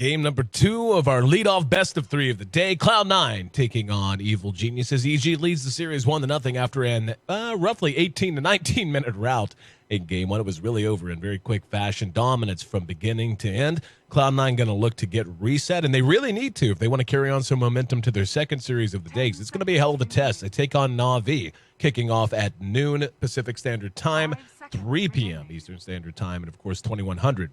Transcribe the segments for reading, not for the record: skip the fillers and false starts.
Game number 2 of our leadoff best of 3 of the day. Cloud9 taking on Evil Geniuses. EG leads the series 1-0 after an roughly 18 to 19 minute rout in game 1. It was really over in very quick fashion. Dominance from beginning to end. Cloud9 going to look to get reset, and they really need to if they want to carry on some momentum to their second series of the day. It's going to be a hell of a test. They take on Na'Vi, kicking off at noon Pacific Standard Time, 3 p.m. Eastern Standard Time, and of course 2100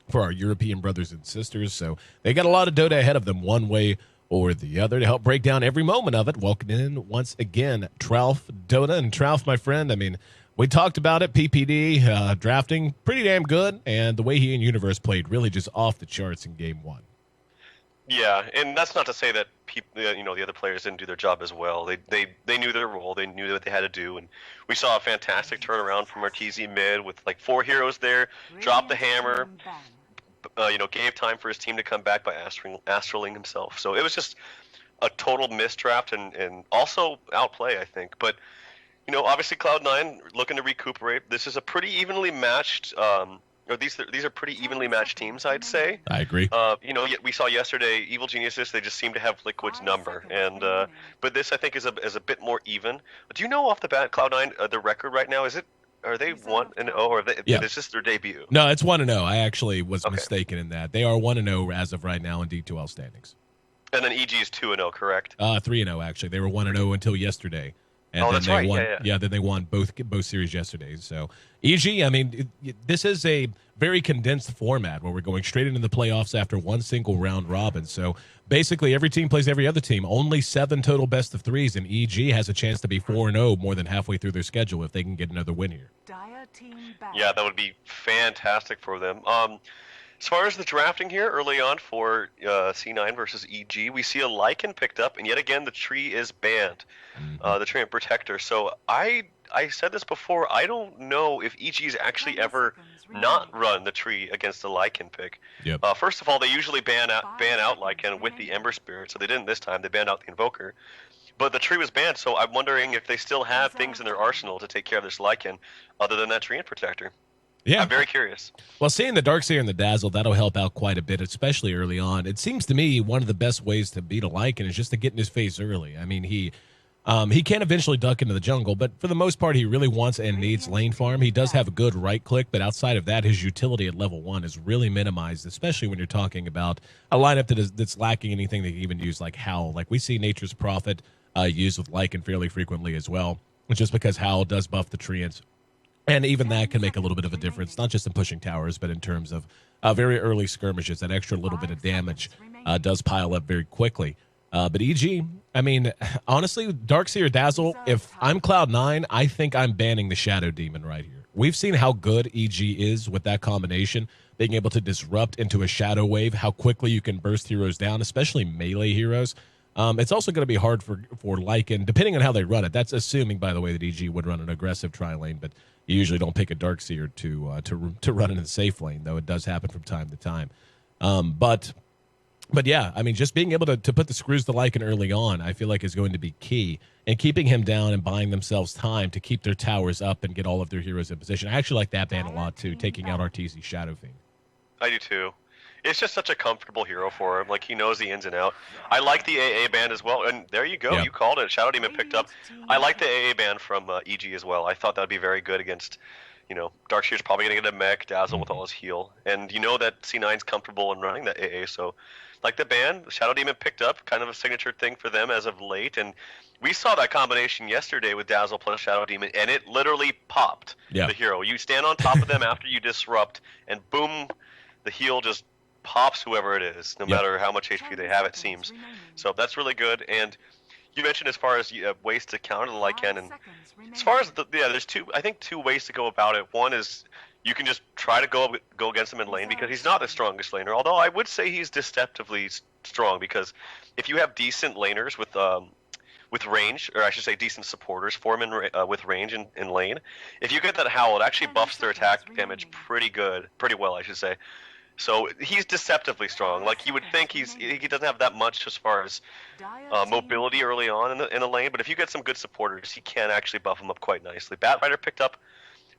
for our European brothers and sisters. So they got a lot of Dota ahead of them one way or the other. To help break down every moment of it, welcome in once again Tralf Dota. And Tralf, my friend, I mean, we talked about it, PPD, drafting pretty damn good, and the way he and Universe played really just off the charts in game 1. Yeah, and that's not to say that the other players didn't do their job as well. They knew their role, they knew what they had to do, and we saw a fantastic turnaround from Arteezy mid with like 4 heroes there, dropped the hammer, gave time for his team to come back by astraling himself. So it was just a total misdraft and also outplay, I think. But obviously Cloud9 looking to recuperate. This is a pretty evenly matched. These are pretty evenly matched teams, I'd say. I agree. We saw yesterday Evil Geniuses. They just seem to have Liquid's number, and but this I think is a bit more even. Do you know off the bat Cloud9 the record right now? Are they 1-0 or is this their debut? No, it's 1-0. I actually was mistaken in that. They are 1-0 as of right now in D2L standings. And then EG is 2-0, correct? 3-0 actually. They were 1-0 until yesterday. And then that's they right. Won, yeah. Then they won both series yesterday. So EG, I mean, this is a very condensed format where we're going straight into the playoffs after one single round robin. So basically every team plays every other team. Only 7 total best of 3s, and EG has a chance to be 4-0 more than halfway through their schedule if they can get another win here. Yeah, that would be fantastic for them. As far as the drafting here early on for C9 versus EG, we see a Lycan picked up, and yet again the tree is banned, the tree and protector. So I said this before, I don't know if EG's actually ever not run the tree against the Lycan pick. Yep. First of all, they usually ban out Lycan with the Ember Spirit, so they didn't this time. They banned out the Invoker. But the tree was banned, so I'm wondering if they still have things in their arsenal to take care of this Lycan other than that tree and protector. Yeah. I'm very curious. Well, seeing the Darkseer and the Dazzle, that'll help out quite a bit, especially early on. It seems to me one of the best ways to beat a Lycan is just to get in his face early. I mean, he can eventually duck into the jungle, but for the most part, he really wants and needs lane farm. He does have a good right click, but outside of that, his utility at level 1 is really minimized, especially when you're talking about a lineup that's lacking anything that can even use like Howl. Like we see Nature's Prophet used with Lycan fairly frequently as well, just because Howl does buff the treants. And even that can make a little bit of a difference, not just in pushing towers, but in terms of very early skirmishes. That extra little bit of damage does pile up very quickly. But EG, I mean, honestly, Darkseer Dazzle, if I'm Cloud9, I think I'm banning the Shadow Demon right here. We've seen how good EG is with that combination, being able to disrupt into a Shadow Wave, how quickly you can burst heroes down, especially melee heroes. It's also going to be hard for Lycan, depending on how they run it. That's assuming, by the way, that EG would run an aggressive tri-lane, but you usually don't pick a Darkseer to run in the safe lane, though it does happen from time to time. But yeah, I mean, just being able to put the screws to Lycan early on, I feel like is going to be key, and keeping him down and buying themselves time to keep their towers up and get all of their heroes in position. I actually like that ban a lot, too, taking out Arteezy Shadow Fiend. I do, too. It's just such a comfortable hero for him. Like, he knows the ins and out. I like the AA band as well. And there you go. Yep. You called it. Shadow Demon picked up. I like the AA band from EG as well. I thought that would be very good against, Darkseer's probably going to get a mech, Dazzle with all his heal. And you know that C9's comfortable in running that AA. So, like the band, Shadow Demon picked up. Kind of a signature thing for them as of late. And we saw that combination yesterday with Dazzle plus Shadow Demon. And it literally popped the hero. You stand on top of them after you disrupt. And boom, the heal just pops whoever it is, no matter how much HP they have, it seems. So that's really good. And you mentioned as far as ways to counter the Lycan, and as far as there's two ways to go about it. One is you can just try to go against him in lane because he's not the strongest laner. Although I would say he's deceptively strong, because if you have decent laners with range, or I should say decent supporters for him with range in lane, if you get that Howl, it actually buffs their attack damage pretty well, I should say. So he's deceptively strong. Like, you would think he doesn't have that much as far as mobility early on in the lane, but if you get some good supporters, he can actually buff him up quite nicely. Batrider picked up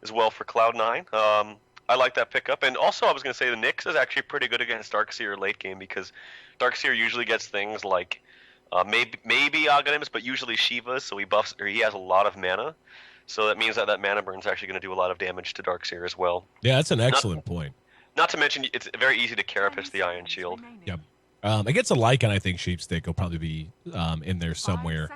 as well for Cloud9. I like that pickup. And also, I was going to say the Nyx is actually pretty good against Darkseer late game because Darkseer usually gets things like maybe Aghanims, but usually Shivas, so he has a lot of mana. So that means that mana burn is actually going to do a lot of damage to Darkseer as well. Yeah, that's an excellent point. Not to mention, it's very easy to carapace the Iron Shield. Yep. Against a Lycan, I think Sheepstick will probably be in there somewhere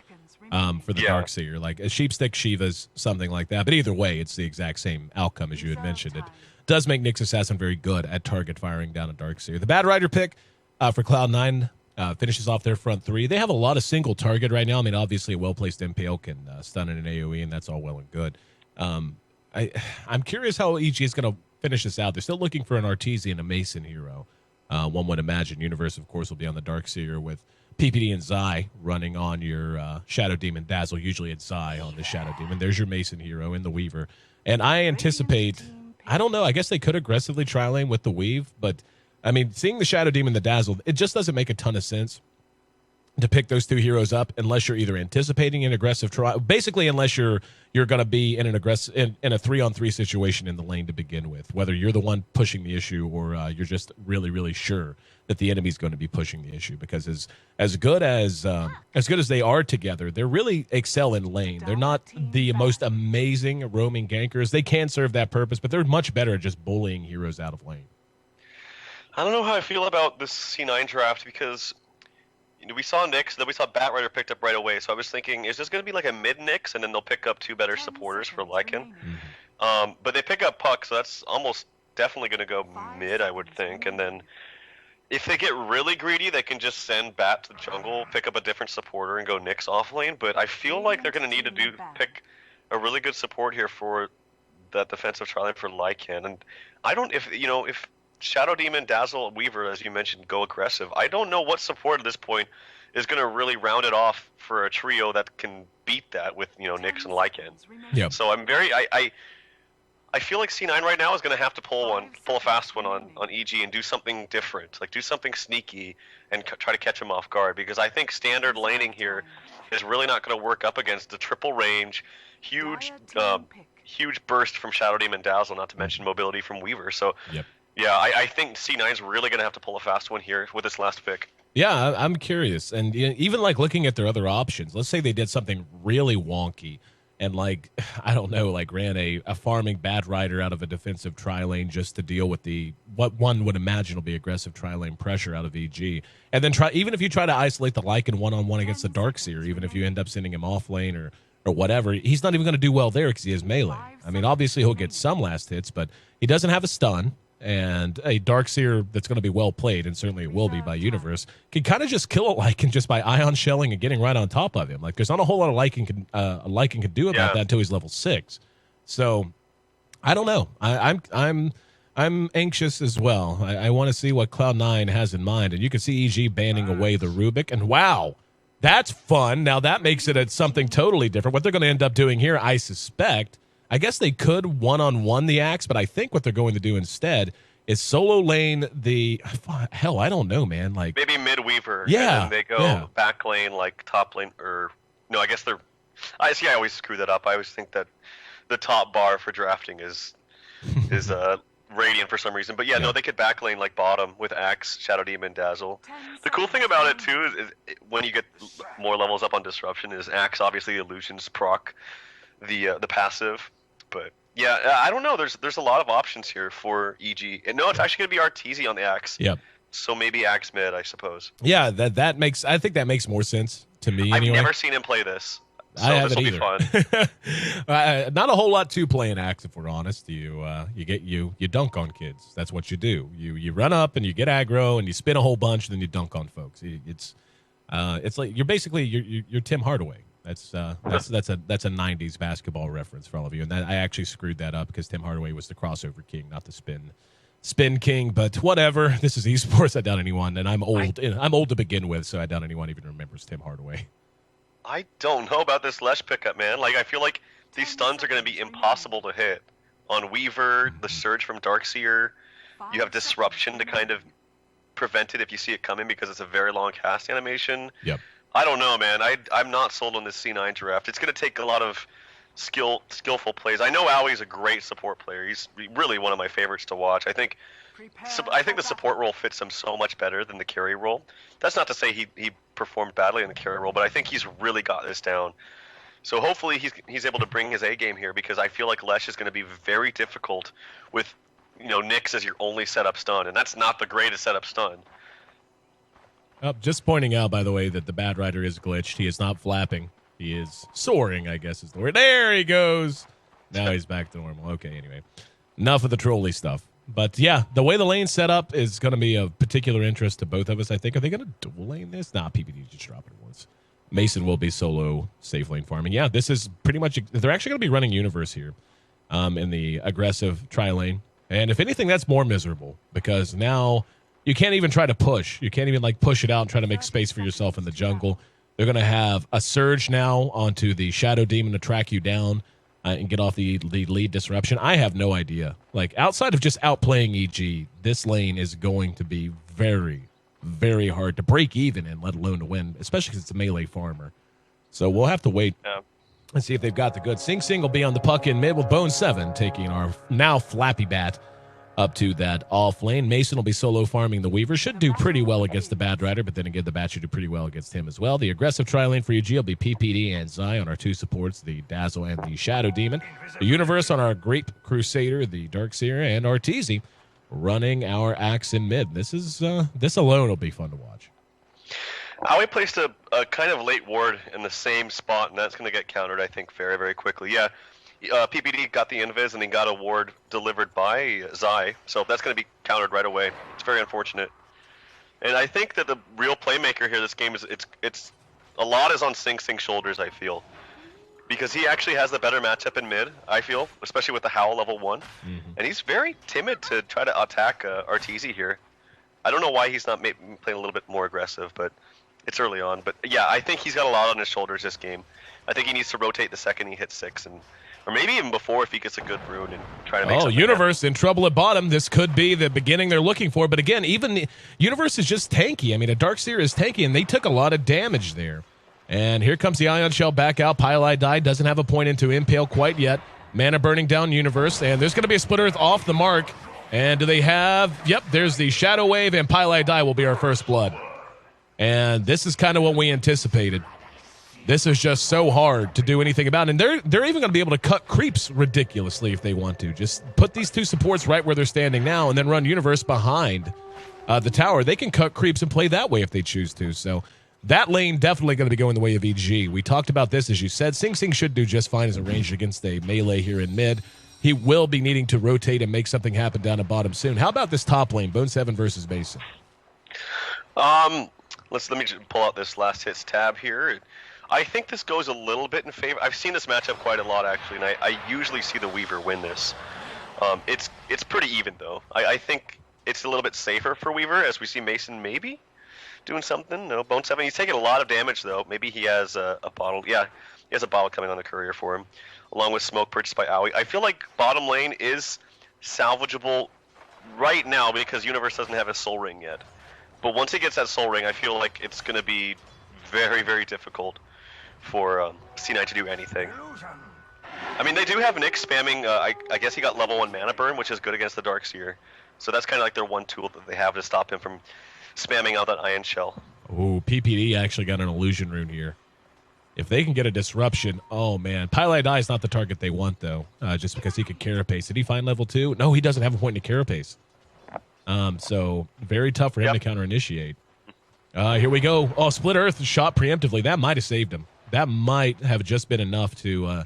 for the Darkseer. Like a Sheepstick, Shivas, something like that. But either way, it's the exact same outcome as you had mentioned. It does make Nyx Assassin very good at target firing down a Darkseer. The Bad Rider pick for Cloud9 finishes off their front three. They have a lot of single target right now. I mean, obviously, a well-placed MPL can stun in an AoE, and that's all well and good. I'm curious how EG is going to finish this out. They're still looking for an Artesian, a Mason hero. One would imagine. Universe, of course, will be on the Darkseer with PPD and Zai running on your Shadow Demon Dazzle. Usually it's Zai on the Shadow Demon. There's your Mason hero in the Weaver. And I anticipate, I don't know, I guess they could aggressively tri-lane with the Weave, but I mean, seeing the Shadow Demon, the Dazzle, it just doesn't make a ton of sense to pick those two heroes up unless you're either anticipating an aggressive try, basically unless you're going to be in an aggressive in a 3-on-3 situation in the lane to begin with, whether you're the one pushing the issue or you're just really sure that the enemy's going to be pushing the issue, because as good as they are together, they really excel in lane. They're not the most amazing roaming gankers. They can serve that purpose, but they're much better at just bullying heroes out of lane. I don't know how I feel about this C9 draft because we saw Nyx, then we saw Bat Rider picked up right away. So I was thinking, is this going to be like a mid Nyx, and then they'll pick up two better supporters for Lycan? But they pick up Puck, so that's almost definitely going to go mid, I would think. And then if they get really greedy, they can just send Bat to the jungle, pick up a different supporter, and go Nyx off lane. But I feel like they're going to need to pick a really good support here for that defensive tri-lane for Lycan. And I don't, if Shadow Demon, Dazzle, Weaver, as you mentioned, go aggressive, I don't know what support at this point is going to really round it off for a trio that can beat that with, Nyx and Lycan. Yeah. So I'm I feel like C9 right now is going to have to pull a fast one on EG and do something different, like do something sneaky and try to catch him off guard, because I think standard laning here is really not going to work up against the triple range, huge burst from Shadow Demon, Dazzle, not to mention mobility from Weaver. So. Yep. Yeah, I think C9's really going to have to pull a fast one here with this last pick. Yeah, I'm curious. And even like looking at their other options, let's say they did something really wonky and I don't know, ran a farming Bad Rider out of a defensive tri-lane just to deal with what one would imagine will be aggressive tri-lane pressure out of EG. And then even if you try to isolate the Lycan one-on-one against the Darkseer, even if you end up sending him off lane or whatever, he's not even going to do well there because he has melee. I mean, obviously he'll get some last hits, but he doesn't have a stun. And a Darkseer that's going to be well played, and certainly it will be by Universe, can kind of just kill a Lycan just by ion shelling and getting right on top of him. Like, there's not a whole lot of Lycan can do about that until he's level 6. So, I don't know. I'm anxious as well. I want to see what Cloud9 has in mind, and you can see EG banning away the Rubik, and wow, that's fun. Now that makes it something totally different. What they're going to end up doing here, I suspect. I guess they could one-on-one the Axe, but I think what they're going to do instead is solo lane hell, I don't know, man. Like maybe mid Weaver. Yeah. And then they go back lane, like top lane, or no, I guess I always screw that up. I always think that the top bar for drafting is Radiant for some reason. But no, they could back lane like bottom with Axe, Shadow Demon, Dazzle. The cool thing about it too is when you get more levels up on Disruption is Axe obviously illusions proc the passive. But yeah, I don't know. There's a lot of options here for EG. And no, it's actually going to be Arteezy on the Axe. Yep. So maybe Axe mid, I suppose. Yeah, I think that makes more sense to me. I've anyway. never seen him play this. So I haven't this will be fun. Not a whole lot to play in Axe, if we're honest. You dunk on kids. That's what you do. You run up and you get aggro and you spin a whole bunch and then you dunk on folks. It's like you're basically you're Tim Hardaway. That's a 90s basketball reference for all of you, and I actually screwed that up because Tim Hardaway was the crossover king, not the spin king. But whatever. This is esports. I doubt anyone, and I'm old. I'm old to begin with, so I doubt anyone even remembers Tim Hardaway. I don't know about this Lesh pickup, man. Like I feel like these stuns are going to be impossible to hit on Weaver. The surge from Darkseer. You have disruption to kind of prevent it if you see it coming because it's a very long cast animation. Yep. I don't know, man. I'm not sold on this C9 draft. It's going to take a lot of skillful plays. I know Owie's a great support player. He's really one of my favorites to watch. I think the support role fits him so much better than the carry role. That's not to say he performed badly in the carry role, but I think he's really got this down. So hopefully he's able to bring his A game here, because I feel like Lesh is going to be very difficult with Nyx as your only setup stun, and that's not the greatest setup stun. Just pointing out, by the way, that the Bad Rider is glitched. He is not flapping. He is soaring, I guess is the word. There he goes. Now he's back to normal. Okay, anyway. Enough of the trolley stuff. But, yeah, the way the lane's set up is going to be of particular interest to both of us, I think. Are they going to dual lane this? Nah, PPD just drop it once. Mason will be solo safe lane farming. Yeah, this is pretty much – they're actually going to be running Universe here in the aggressive tri-lane. And if anything, that's more miserable, because now – you can't even try to push. You can't even, push it out and try to make space for yourself in the jungle. They're going to have a surge now onto the Shadow Demon to track you down and get off the lead disruption. I have no idea. Outside of just outplaying EG, this lane is going to be very, very hard to break even in, let alone to win, especially because it's a melee farmer. So we'll have to wait and see if they've got the goods. Sing Sing will be on the puck in mid with Bone 7 taking our now Flappy Bat up to that off lane. Mason will be solo farming the Weaver. Should do pretty well against the Bad Rider, but then again, the Bat should do pretty well against him as well. The aggressive tri-lane for EG will be PPD and Zai on our two supports, the Dazzle and the Shadow Demon. The Universe on our Grape Crusader, the Darkseer, and Arteezy running our Axe in mid. This alone will be fun to watch. Howie placed a kind of late ward in the same spot, and that's going to get countered, I think, very, very quickly. Yeah. PPD got the invis, and he got a ward delivered by Zai, so that's going to be countered right away. It's very unfortunate. And I think that the real playmaker here this game is it's a lot is on Sing Sing's shoulders, I feel. Because he actually has the better matchup in mid, I feel, especially with the Howl level 1. Mm-hmm. And he's very timid to try to attack Arteezy here. I don't know why he's not playing a little bit more aggressive, but it's early on. But yeah, I think he's got a lot on his shoulders this game. I think he needs to rotate the second he hits 6, or maybe even before if he gets a good rune and try to make something Universe happen. In trouble at bottom. This could be the beginning they're looking for. But again, even the Universe is just tanky. I mean, a Darkseer is tanky, and they took a lot of damage there. And here comes the Ion Shell back out. Pile Die doesn't have a point into Impale quite yet. Mana burning down Universe, and there's going to be a Split Earth off the mark. And do they have... Yep, there's the Shadow Wave, and Pile Die will be our first blood. And this is kind of what we anticipated. This is just so hard to do anything about. And they're even going to be able to cut creeps ridiculously if they want to. Just put these two supports right where they're standing now and then run Universe behind the tower. They can cut creeps and play that way if they choose to. So that lane definitely going to be going the way of EG. We talked about this, as you said. Sing Sing should do just fine as a ranged against a melee here in mid. He will be needing to rotate and make something happen down at bottom soon. How about this top lane, Bone 7 versus Mason? Let me just pull out this last hits tab here. I think this goes a little bit in favor. I've seen this matchup quite a lot, actually, and I usually see the Weaver win this. It's pretty even, though. I think it's a little bit safer for Weaver, as we see Mason maybe doing something. No, Bone 7, he's taking a lot of damage, though. Maybe he has a bottle. Yeah, he has a bottle coming on the courier for him, along with smoke purchased by Owie. I feel like bottom lane is salvageable right now because Universe doesn't have a Soul Ring yet. But once he gets that Soul Ring, I feel like it's going to be very, very difficult for C9 to do anything. I mean, they do have Nyx spamming, I guess he got level 1 mana burn, which is good against the Darkseer. So that's kind of like their one tool that they have to stop him from spamming out that Ion Shell. Ooh, PPD actually got an illusion rune here. If they can get a disruption, oh man. Pile Die is not the target they want, though, just because he could carapace. Did he find level 2? No, he doesn't have a point to carapace. So very tough for him to counter-initiate. Here we go. Oh, Split Earth shot preemptively. That might have saved him. That might have just been enough to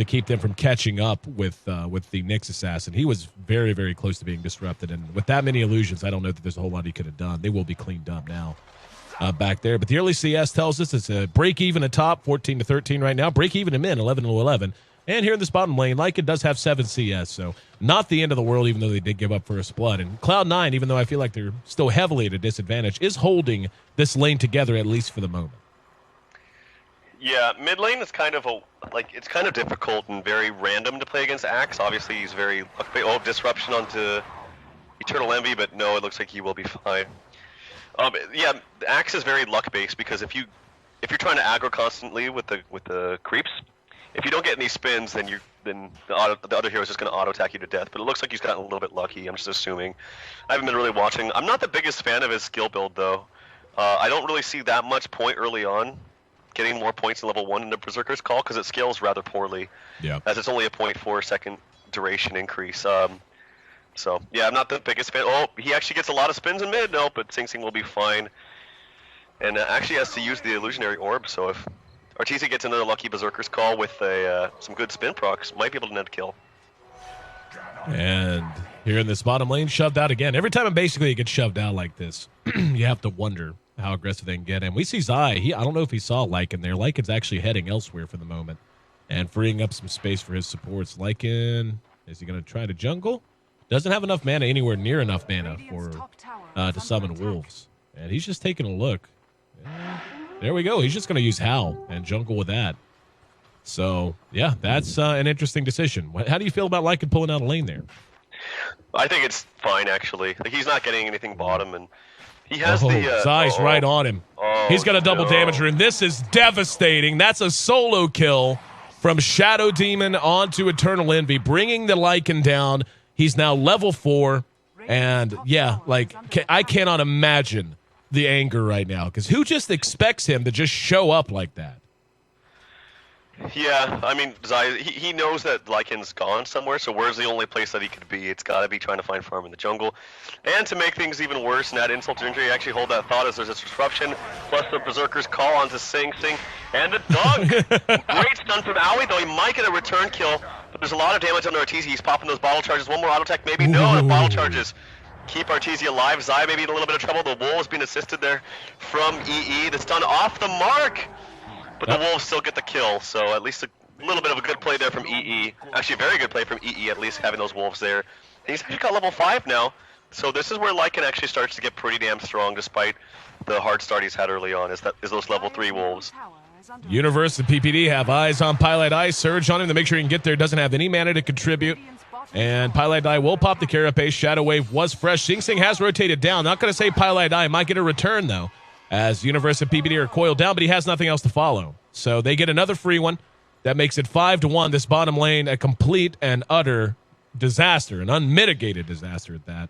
keep them from catching up with the Nyx assassin. He was very, very close to being disrupted, and with that many illusions, I don't know that there's a whole lot he could have done. They will be cleaned up now back there. But the early CS tells us it's a break even at top, 14-13 right now. Break even in mid, 11-11. And here in this bottom lane, Lycan does have 7 CS, so not the end of the world, even though they did give up first blood. And Cloud9, even though I feel like they're still heavily at a disadvantage, is holding this lane together, at least for the moment. Yeah, mid lane is kind of it's kind of difficult and very random to play against Axe. Obviously, he's very disruption onto Eternal Envy, but no, it looks like he will be fine. Yeah, Axe is very luck based because if you're trying to aggro constantly with the creeps, if you don't get any spins, then the other hero is just going to auto attack you to death. But it looks like he's gotten a little bit lucky. I'm just assuming. I haven't been really watching. I'm not the biggest fan of his skill build though. I don't really see that much point early on, getting more points in level 1 in the Berserker's Call because it scales rather poorly. Yeah. As it's only a 0.4 second duration increase. So yeah, I'm not the biggest fan. Oh, he actually gets a lot of spins in mid. No, but Sing Sing will be fine. And actually has to use the illusionary orb. So if Arteezy gets another lucky Berserker's Call with some good spin procs, might be able to net kill. And here in this bottom lane, shoved out again. Every time basically it gets shoved out like this, you have to wonder how aggressive they can get. And we see Zai. I don't know if he saw Lycan there. Lycan's actually heading elsewhere for the moment and freeing up some space for his supports. Lycan, is he going to try to jungle? Doesn't have enough mana, anywhere near enough mana for to summon wolves. And he's just taking a look. And there we go. He's just going to use Howl and jungle with that. So, yeah, that's an interesting decision. How do you feel about Lycan pulling out a lane there? I think it's fine, actually. Like, he's not getting anything bottom, and he has Zai's right on him. He's got a double damager, and this is devastating. That's a solo kill from Shadow Demon onto Eternal Envy, bringing the Lycan down. He's now level 4, and, yeah, like, I cannot imagine the anger right now, because who just expects him to just show up like that? Yeah, I mean, Zai, he knows that Lycan's gone somewhere, so where's the only place that he could be? It's got to be trying to find farm in the jungle. And to make things even worse and add insult to injury, actually hold that thought as there's a disruption, plus the Berserker's Call onto Sing Sing, and a dunk! Great stun from Aoi, though he might get a return kill, but there's a lot of damage on Arteezy. He's popping those bottle charges. One more auto attack, maybe? No, the bottle charges keep Arteezy alive. Zai maybe in a little bit of trouble. The Wolves being assisted there from EE. The stun off the mark! But the Wolves still get the kill, so at least a little bit of a good play there from EE. Actually, a very good play from EE, at least having those Wolves there. And he's actually got level 5 now, so this is where Lycan actually starts to get pretty damn strong, despite the hard start he's had early on, is those level 3 Wolves. Universe and PPD have eyes on Pylite Eye. Surge on him to make sure he can get there. Doesn't have any mana to contribute. And Pylite Eye will pop the Carapace. Shadow Wave was fresh. Sing Sing has rotated down. Not going to say Pylite Eye might get a return, though, as Universe and PPD are coiled down, but he has nothing else to follow. So they get another free one. That makes it 5-1. This bottom lane, a complete and utter disaster, an unmitigated disaster at that.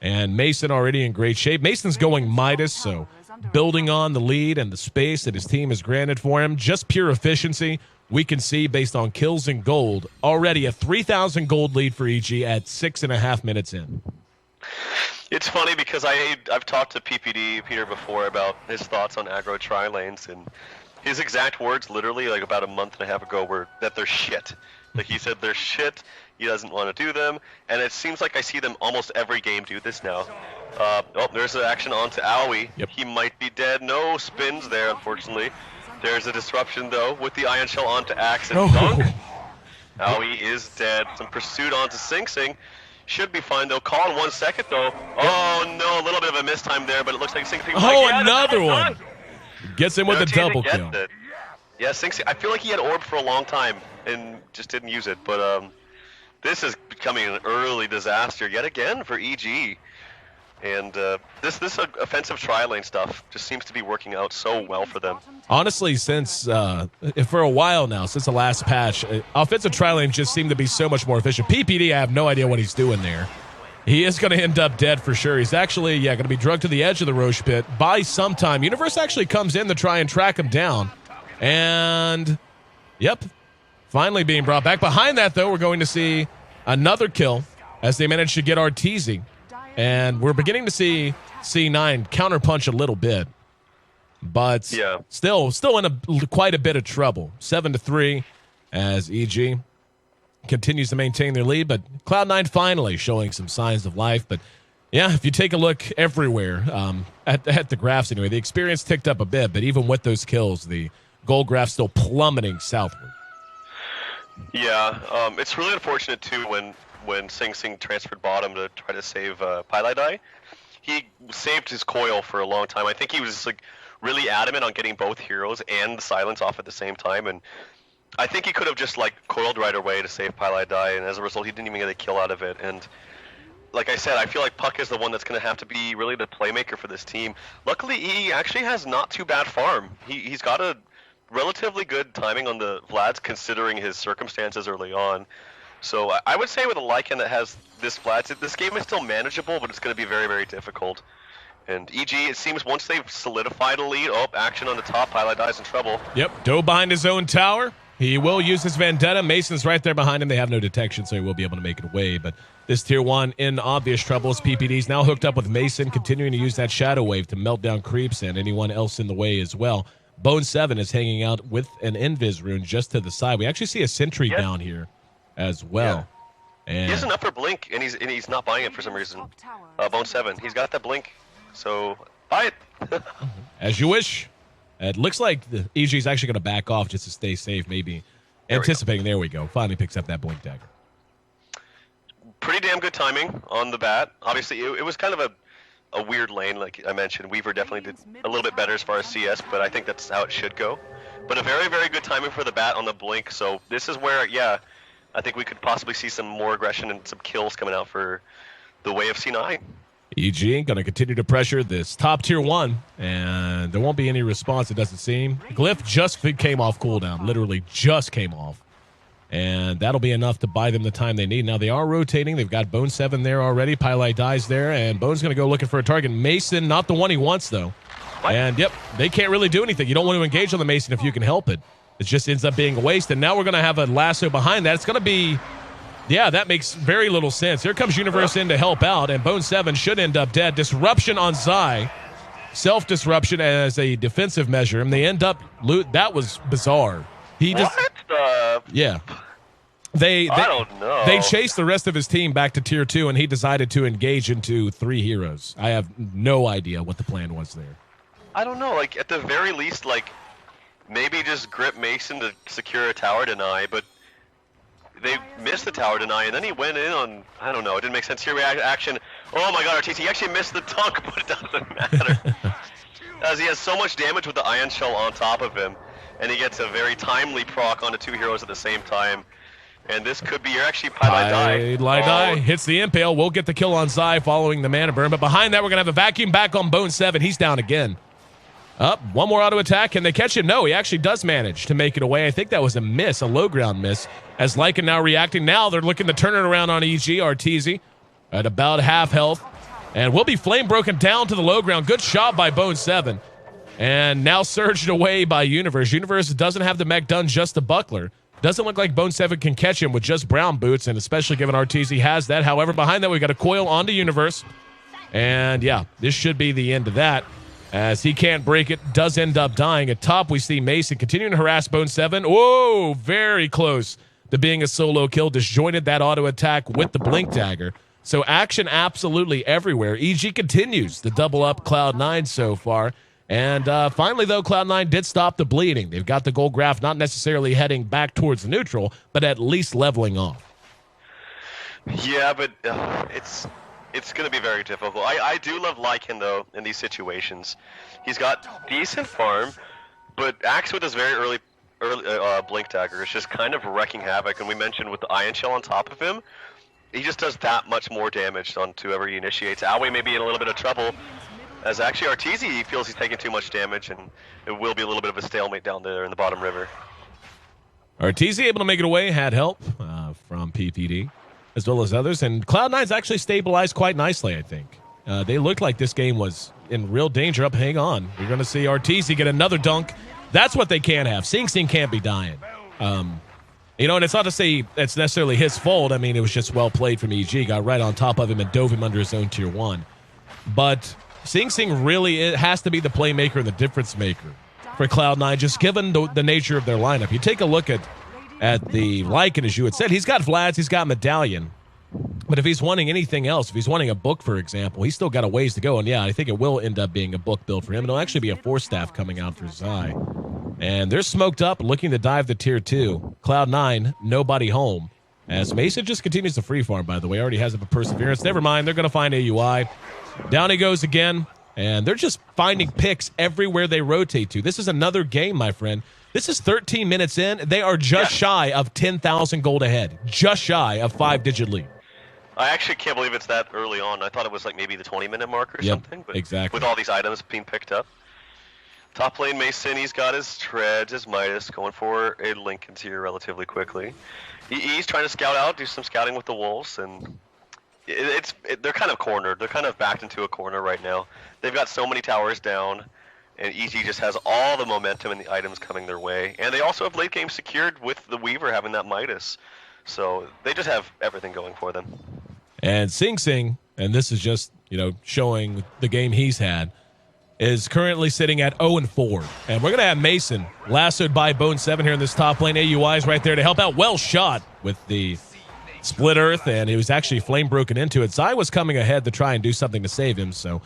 And Mason already in great shape. Mason's going Midas, so building on the lead and the space that his team has granted for him. Just pure efficiency. We can see, based on kills and gold, already a 3,000 gold lead for EG at 6.5 minutes in. It's funny because I've talked to PPD, Peter, before about his thoughts on aggro tri-lanes, and his exact words literally like about a month and a half ago were that they're shit. Like he said they're shit, he doesn't want to do them, and it seems like I see them almost every game do this now. Oh, there's an action onto Aoi. Yep. He might be dead. No spins there, unfortunately. There's a disruption, though, with the Ion Shell onto Axe and Dunk. Aoi is dead. Some pursuit onto Sing Sing. Should be fine, though. Call in 1 second, though. Oh, no, a little bit of a mistime there, but it looks like Sing Sing might get another one. Gets him with a double kill. Yeah, Sing Sing, I feel like he had Orb for a long time and just didn't use it, but this is becoming an early disaster yet again for EG. And this offensive tri-lane stuff just seems to be working out so well for them. Honestly, since for a while now, since the last patch, offensive tri-lane just seemed to be so much more efficient. PPD, I have no idea what he's doing there. He is going to end up dead for sure. He's actually, going to be drugged to the edge of the Roche pit by some time. Universe actually comes in to try and track him down. And, yep, finally being brought back. Behind that, though, we're going to see another kill as they manage to get Arteezy. And we're beginning to see C9 counterpunch a little bit. But still in quite a bit of trouble. 7-3 as EG continues to maintain their lead. But Cloud9 finally showing some signs of life. But, yeah, if you take a look everywhere at the graphs anyway, the experience ticked up a bit. But even with those kills, the gold graph still plummeting southward. Yeah, it's really unfortunate, too, when Sing Sing transferred bottom to try to save Pylite Eye. He saved his coil for a long time. I think he was like really adamant on getting both heroes and the silence off at the same time, and I think he could have just like coiled right away to save Pylite Eye, and as a result he didn't even get a kill out of it. And like I said, I feel like Puck is the one that's going to have to be really the playmaker for this team. Luckily, he actually has not too bad farm. He's got a relatively good timing on the Vlad's considering his circumstances early on. So I would say with a Lycan that has this Vlad's, this game is still manageable, but it's going to be very, very difficult. And EG, it seems once they've solidified a lead, action on the top, Highlight Dies in trouble. Yep, Doe behind his own tower. He will use his Vendetta. Mason's right there behind him. They have no detection, so he will be able to make it away. But this Tier 1 in obvious trouble. PPD's now hooked up with Mason, continuing to use that Shadow Wave to melt down creeps and anyone else in the way as well. Bone 7 is hanging out with an Invis rune just to the side. We actually see a Sentry down here as well. Yeah. And he has an upper blink, and he's not buying it for some reason. Bone 7, he's got that blink, so buy it. As you wish. It looks like the EG is actually going to back off just to stay safe, maybe anticipating. There we go. Finally picks up that blink dagger. Pretty damn good timing on the bat. Obviously, it was kind of a weird lane, like I mentioned. Weaver definitely did a little bit better as far as CS, but I think that's how it should go. But a very, very good timing for the bat on the blink. So this is where, I think we could possibly see some more aggression and some kills coming out for the way of C9. EG going to continue to pressure this top Tier 1, and there won't be any response, it doesn't seem. Glyph just came off cooldown, literally just came off. And that'll be enough to buy them the time they need. Now they are rotating. They've got Bone 7 there already. Pylite Dies there, and Bone's going to go looking for a target. Mason, not the one he wants, though. What? And, yep, they can't really do anything. You don't want to engage on the Mason if you can help it. It just ends up being a waste. And now we're going to have a lasso behind that. It's going to be... Yeah, that makes very little sense. Here comes Universe in to help out, and Bone 7 should end up dead. Disruption on Zai. Self-disruption as a defensive measure, and they end up... That was bizarre. He just... What? Yeah. I don't know. They chased the rest of his team back to Tier 2, and he decided to engage into 3 heroes. I have no idea what the plan was there. I don't know. Like, at the very least, like, maybe just grip Mason to secure a tower deny, but... They missed the tower deny, and then he went in on, I don't know, it didn't make sense. Here, action. Oh my god, RTC, he actually missed the dunk, but it doesn't matter. As he has so much damage with the Ion Shell on top of him, and he gets a very timely proc onto 2 heroes at the same time. And this could be, you're actually Pylite Die. Hits the Impale, will get the kill on Zai following the mana burn, but behind that we're going to have a vacuum back on Bone 7. He's down again. Up, one more auto attack. Can they catch him? No, he actually does manage to make it away. I think that was a miss, a low ground miss. As Lycan now reacting. Now they're looking to turn it around on EG. Arteezy at about half health. And will be flame broken down to the low ground. Good shot by Bone 7. And now surged away by Universe. Universe doesn't have the mech done, just the buckler. Doesn't look like Bone 7 can catch him with just brown boots, and especially given Arteezy has that. However, behind that we've got a coil onto Universe. And yeah, this should be the end of that. As he can't break it, does end up dying. At top, we see Mason continuing to harass Bone 7. Whoa, very close to being a solo kill. Disjointed that auto attack with the blink dagger. So action absolutely everywhere. EG continues to double up Cloud9 so far. And finally, though, Cloud9 did stop the bleeding. They've got the gold graph not necessarily heading back towards the neutral, but at least leveling off. Yeah, but it's going to be very difficult. I do love Lycan, though, in these situations. He's got decent farm, but Axe with his very early blink dagger is just kind of wrecking havoc. And we mentioned with the Ion Shell on top of him, he just does that much more damage onto whoever he initiates. Alway may be in a little bit of trouble, as actually Arteezy feels he's taking too much damage, and it will be a little bit of a stalemate down there in the bottom river. Arteezy able to make it away, had help from PPD, as well as others. And Cloud9's actually stabilized quite nicely, I think. They looked like this game was in real danger. Up, hang on. You're going to see Arteezy get another dunk. That's what they can't have. Sing Sing can't be dying. You know, and it's not to say it's necessarily his fault. I mean, it was just well played from EG. Got right on top of him and dove him under his own Tier 1. But Sing Sing really has to be the playmaker and the difference maker for Cloud9, just given the nature of their lineup. You take a look at the Lycan, as you had said, he's got Vlads, he's got Medallion. But if he's wanting anything else, if he's wanting a book, for example, he's still got a ways to go. And yeah, I think it will end up being a book build for him. It'll actually be a 4-staff coming out for Zai. And they're smoked up, looking to dive the Tier 2. Cloud9, nobody home. As Mason just continues to free farm, by the way. Already has up a Perseverance. Never mind, they're going to find AUI. Down he goes again. And they're just finding picks everywhere they rotate to. This is another game, my friend. This is 13 minutes in. They are just shy of 10,000 gold ahead. Just shy of 5-digit lead. I actually can't believe it's that early on. I thought it was like maybe the 20-minute mark or something. But exactly. With all these items being picked up. Top lane Mason, he's got his treads, his Midas, going for a Linken's here relatively quickly. He's trying to scout out, do some scouting with the Wolves, and they're kind of cornered. They're kind of backed into a corner right now. They've got so many towers down, and EG just has all the momentum and the items coming their way. And they also have late game secured with the Weaver having that Midas. So they just have everything going for them. And Sing Sing, and this is just, showing the game he's had, is currently sitting at 0-4. And we're going to have Mason lassoed by Bone 7 here in this top lane. AUI is right there to help out. Well shot with the split earth, and he was actually flame broken into it. Zai was coming ahead to try and do something to save him. So,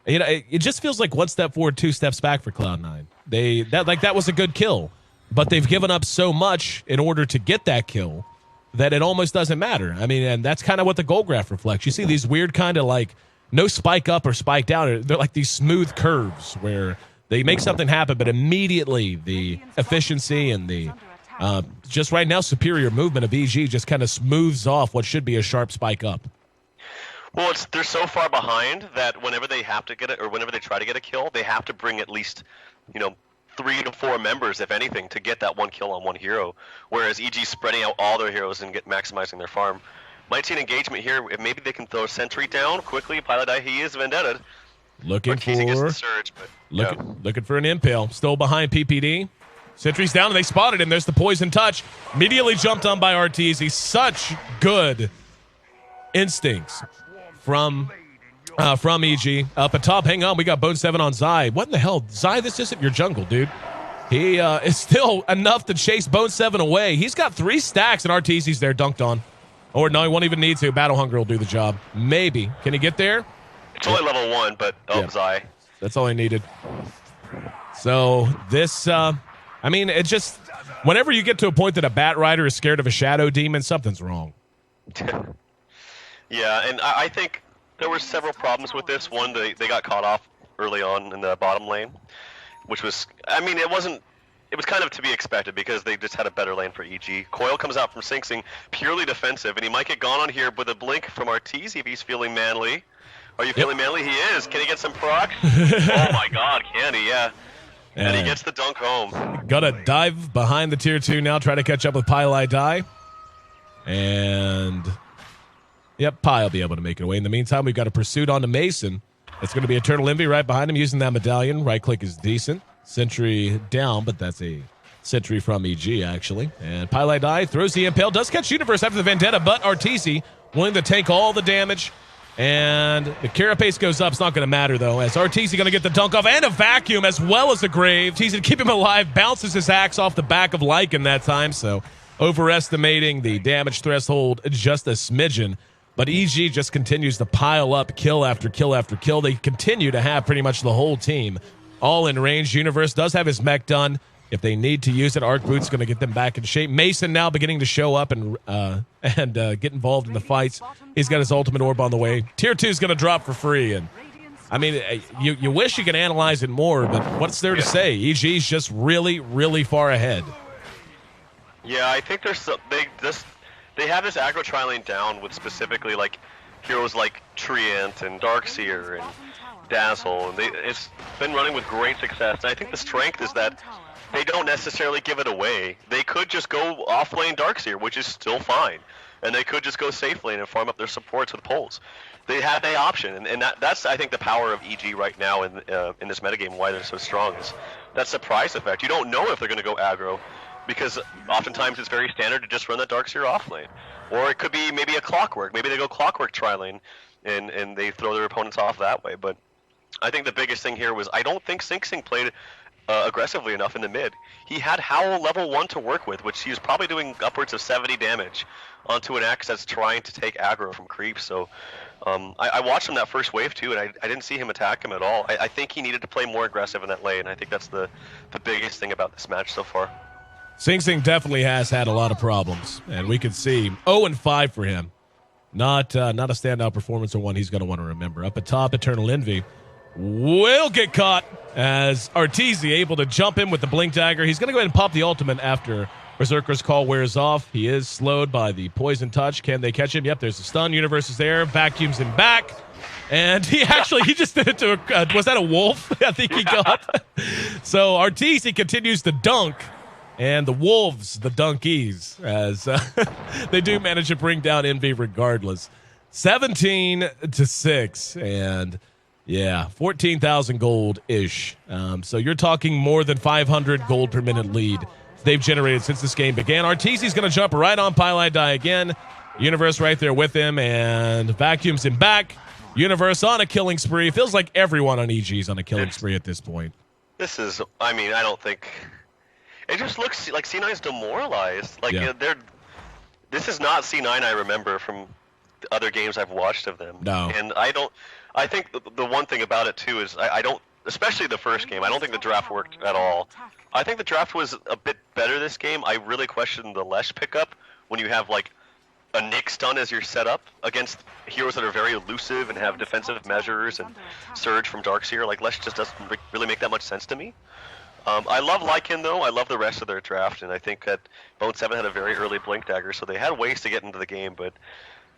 it just feels like one step forward, two steps back for Cloud9. That was a good kill, but they've given up so much in order to get that kill that it almost doesn't matter. I mean, and that's kind of what the goal graph reflects. You see these weird kind of like no spike up or spike down. They're like these smooth curves where they make something happen, but immediately the efficiency and the just right now superior movement of EG just kind of smooths off what should be a sharp spike up. Well, they're so far behind that whenever they have to get it, or whenever they try to get a kill, they have to bring at least, 3 to 4 members, if anything, to get that one kill on one hero. Whereas EG's spreading out all their heroes and maximizing their farm. Might see an engagement here. If maybe they can throw a sentry down quickly. Pilot Eye, he is vendetted. Looking for the surge, but, looking for an impale. Still behind PPD. Sentry's down, and they spotted him. There's the poison touch. Immediately jumped on by Arteezy. Such good instincts from EG. Up atop, hang on, we got Bone 7 on Zai. What in the hell? Zai, this isn't your jungle, dude. He is still enough to chase Bone 7 away. He's got 3 stacks, and Arteezy's there, dunked on. Or no, he won't even need to. Battle Hunger will do the job. Maybe. Can he get there? It's only level 1, but Zai. That's all he needed. So this, it just, whenever you get to a point that a Bat Rider is scared of a Shadow Demon, something's wrong. Yeah, and I think there were several problems with this. One, they got caught off early on in the bottom lane, which was, it was kind of to be expected because they just had a better lane for EG. Coil comes out from Sing Sing, purely defensive, and he might get gone on here with a blink from Arteezy if he's feeling manly. Are you feeling manly? He is. Can he get some proc? Oh my god, can he? Yeah. And he gets the dunk home. Gotta dive behind the tier 2 now, try to catch up with Pilot Die. And Pi will be able to make it away. In the meantime, we've got a pursuit onto Mason. It's going to be Eternal Envy right behind him using that medallion. Right click is decent. Sentry down, but that's a sentry from EG, actually. And Pilot Die throws the impale. Does catch Universe after the Vendetta, but Arteezy willing to take all the damage. And the carapace goes up. It's not going to matter, though, as Arteezy going to get the dunk off and a vacuum as well as a grave. He's going to keep him alive. Bounces his axe off the back of Lycan that time, so overestimating the damage threshold just a smidgen. But EG just continues to pile up kill after kill after kill. They continue to have pretty much the whole team all in range. Universe does have his mech done. If they need to use it, Arc Boot's going to get them back in shape. Mason now beginning to show up and get involved in the fights. He's got his ultimate orb on the way. Tier 2 is going to drop for free. And you wish you could analyze it more, but what's there to say? EG's just really, really far ahead. Yeah, I think they have this aggro tri-lane down with specifically like heroes like Treant and Darkseer and Dazzle, and it's been running with great success. And I think the strength is that they don't necessarily give it away. They could just go off-lane Darkseer, which is still fine, and they could just go safe lane and farm up their supports with pulls. They have the option, and that's I think the power of EG right now in this metagame. Why they're so strong is that surprise effect. You don't know if they're going to go aggro, because oftentimes it's very standard to just run that Darkseer off lane, or it could be maybe a Clockwork. Maybe they go Clockwork tri-lane, and they throw their opponents off that way. But I think the biggest thing here was I don't think Sing Sing played aggressively enough in the mid. He had Howl level 1 to work with, which he was probably doing upwards of 70 damage onto an axe that's trying to take aggro from creep. So I watched him that first wave too, and I didn't see him attack him at all. I think he needed to play more aggressive in that lane. I think that's the biggest thing about this match so far. Sing Sing definitely has had a lot of problems, and we could see 0-5 for him. Not a standout performance, or one he's going to want to remember. Up atop, Eternal Envy will get caught as Arteezy able to jump in with the Blink Dagger. He's going to go ahead and pop the ultimate after Berserker's Call wears off. He is slowed by the Poison Touch. Can they catch him? Yep, there's a stun. Universe is there. Vacuums him back. And he just did it to was that a wolf? I think he got. So Arteezy continues to dunk, and the Wolves, the Dunkies, as they do manage to bring down Envy regardless. 17-6, and yeah, 14,000 gold-ish. So you're talking more than 500 gold per minute lead they've generated since this game began. Arteezy's going to jump right on Pylai Die again. Universe right there with him, and vacuums him back. Universe on a killing spree. Feels like everyone on EG is on a killing spree at this point. This is, I mean, I don't think... It just looks like C9's demoralized. Like, this is not C9 I remember from other games I've watched of them. No. And I think the one thing about it, too, is I don't, especially the first game, I don't think the draft worked at all. I think the draft was a bit better this game. I really questioned the Lesh pickup when you have, like, a Nick stun as your setup against heroes that are very elusive and have defensive measures and Surge from Darkseer. Like, Lesh just doesn't really make that much sense to me. I love Lycan, though. I love the rest of their draft, and I think that Bone 7 had a very early Blink Dagger, so they had ways to get into the game, but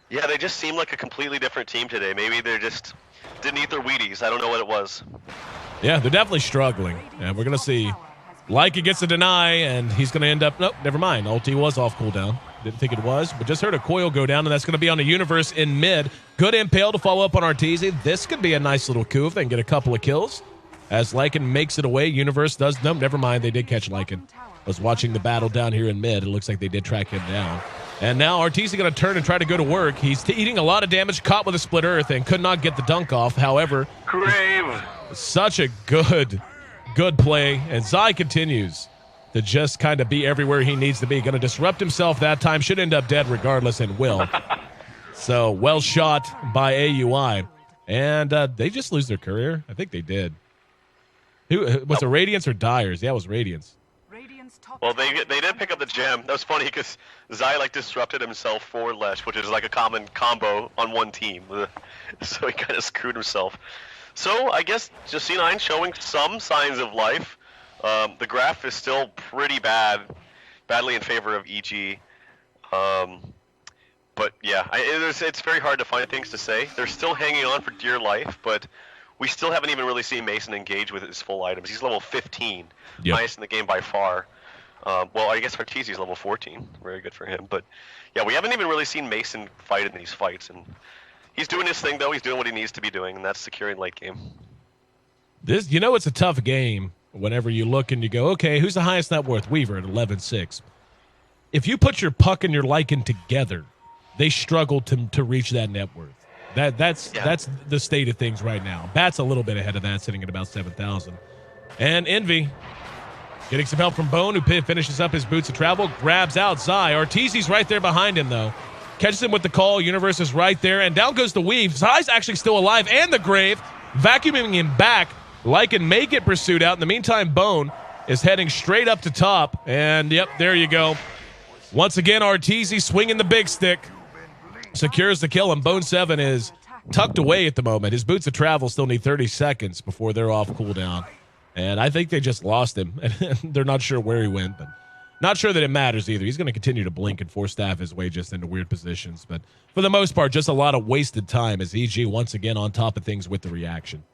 yeah, they just seem like a completely different team today. Maybe they just didn't eat their Wheaties. I don't know what it was. Yeah, they're definitely struggling, and we're going to see Lycan gets a deny, and he's going to end up... Nope, never mind. Ulti was off cooldown. Didn't think it was, but just heard a coil go down, and that's going to be on the Universe in mid. Good impale to follow up on Arteezy. This could be a nice little coup if they can get a couple of kills. As Lycan makes it away, Universe does... Nope, never mind. They did catch Lycan. I was watching the battle down here in mid. It looks like they did track him down. And now Arteezy going to turn and try to go to work. He's eating a lot of damage, caught with a split earth, and could not get the dunk off. However, Grave. Such a good play. And Zai continues to just kind of be everywhere he needs to be. Going to disrupt himself that time. Should end up dead regardless, and will. So, well shot by AUI. And they just lose their courier? I think they did. Who was it, Radiance or Dyers? Yeah, it was Radiance. Well, they did pick up the gem. That was funny because Zai like disrupted himself for Lesh, which is like a common combo on one team. So he kind of screwed himself. So I guess just C9 showing some signs of life. The graph is still pretty badly in favor of EG. But yeah, it's very hard to find things to say. They're still hanging on for dear life, but we still haven't even really seen Mason engage with his full items. He's level 15, highest in the game by far. Well, I guess Arteezy's level 14. Very good for him. But yeah, we haven't even really seen Mason fight in these fights. And he's doing his thing, though. He's doing what he needs to be doing, and that's securing late game. It's a tough game whenever you look and you go, okay, who's the highest net worth? Weaver at 11.6. If you put your Puck and your Lycan together, they struggle to reach that net worth. That's the state of things right now. Bat's a little bit ahead of that, sitting at about 7,000. And Envy getting some help from Bone, who finishes up his boots of travel, grabs out Zai. Arteezy's right there behind him, though. Catches him with the call. Universe is right there, and down goes the Weave. Zai's actually still alive, and the Grave, vacuuming him back. Lycan may get pursued out. In the meantime, Bone is heading straight up to top, and yep, there you go. Once again, Arteezy swinging the big stick. Secures the kill, and Bone 7 is tucked away at the moment. His boots of travel still need 30 seconds before they're off cooldown. And I think they just lost him. They're not sure where he went, but not sure that it matters either. He's going to continue to blink and force staff his way just into weird positions. But for the most part, just a lot of wasted time as EG once again on top of things with the reaction.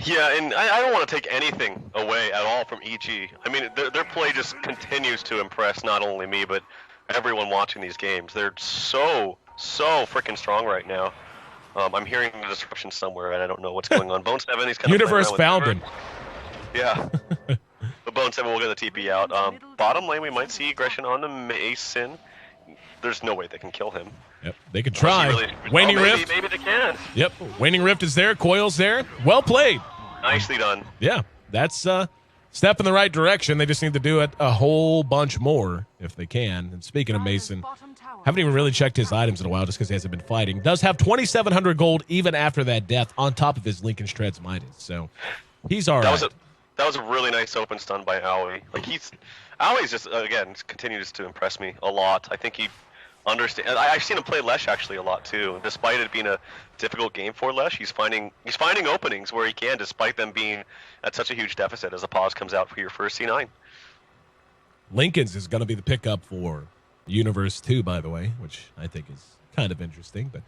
Yeah, and I don't want to take anything away at all from EG. I mean, their play just continues to impress not only me, but everyone watching these games. They're so freaking strong right now. I'm hearing the disruption somewhere, and I don't know what's going on. Bone 7, he's kind of Universe found him. Yeah. But Bone 7 will get the TP out. Bottom lane, we might see aggression on the Mason. There's no way they can kill him. Yep, they could try. Waning Rift. Maybe they can. Yep, Waning Rift is there. Coil's there. Well played. Nicely done. Yeah, that's step in the right direction. They just need to do it a whole bunch more if they can. And speaking of Mason, haven't even really checked his items in a while just because he hasn't been fighting. Does have 2,700 gold even after that death on top of his Lincoln Shreds Midas. So he's all right. That was a really nice open stun by Aoi. Like Aoi's just again continues to impress me a lot. I think he understands. I've seen him play Lesh actually a lot too. Despite it being a difficult game for Lesh, he's finding openings where he can, despite them being at such a huge deficit. As a pause comes out for your first C9. Lincoln's is going to be the pickup for Universe 2, by the way, which I think is kind of interesting. But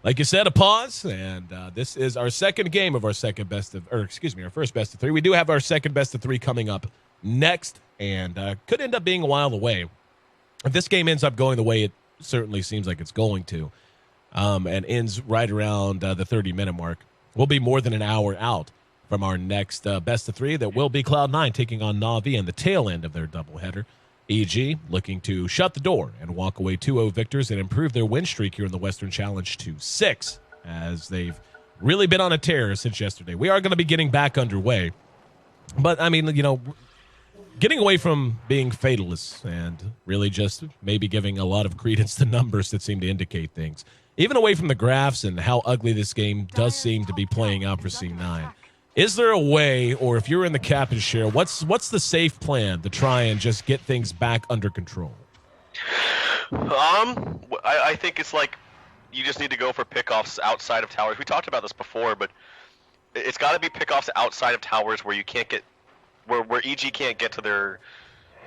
Like you said, a pause, and this is our second game of our second best of, or excuse me, our first best of 3. We do have our second best of 3 coming up next, and could end up being a while away. If this game ends up going the way it certainly seems like it's going to, and ends right around the 30-minute mark, we'll be more than an hour out from our next best of 3. That will be Cloud9 taking on Na'Vi and the tail end of their doubleheader. EG looking to shut the door and walk away 2-0 victors and improve their win streak here in the Western Challenge to 6, as they've really been on a tear since yesterday. We are going to be getting back underway. But, I mean, you know, getting away from being fatalists and really just maybe giving a lot of credence to numbers that seem to indicate things, even away from the graphs and how ugly this game does seem to be playing out for C9. Is there a way, or if you're in the captain's chair, what's the safe plan to try and just get things back under control? I think it's like you just need to go for pickoffs outside of towers. We talked about this before, but it's got to be pickoffs outside of towers where you can't get, where EG can't get to their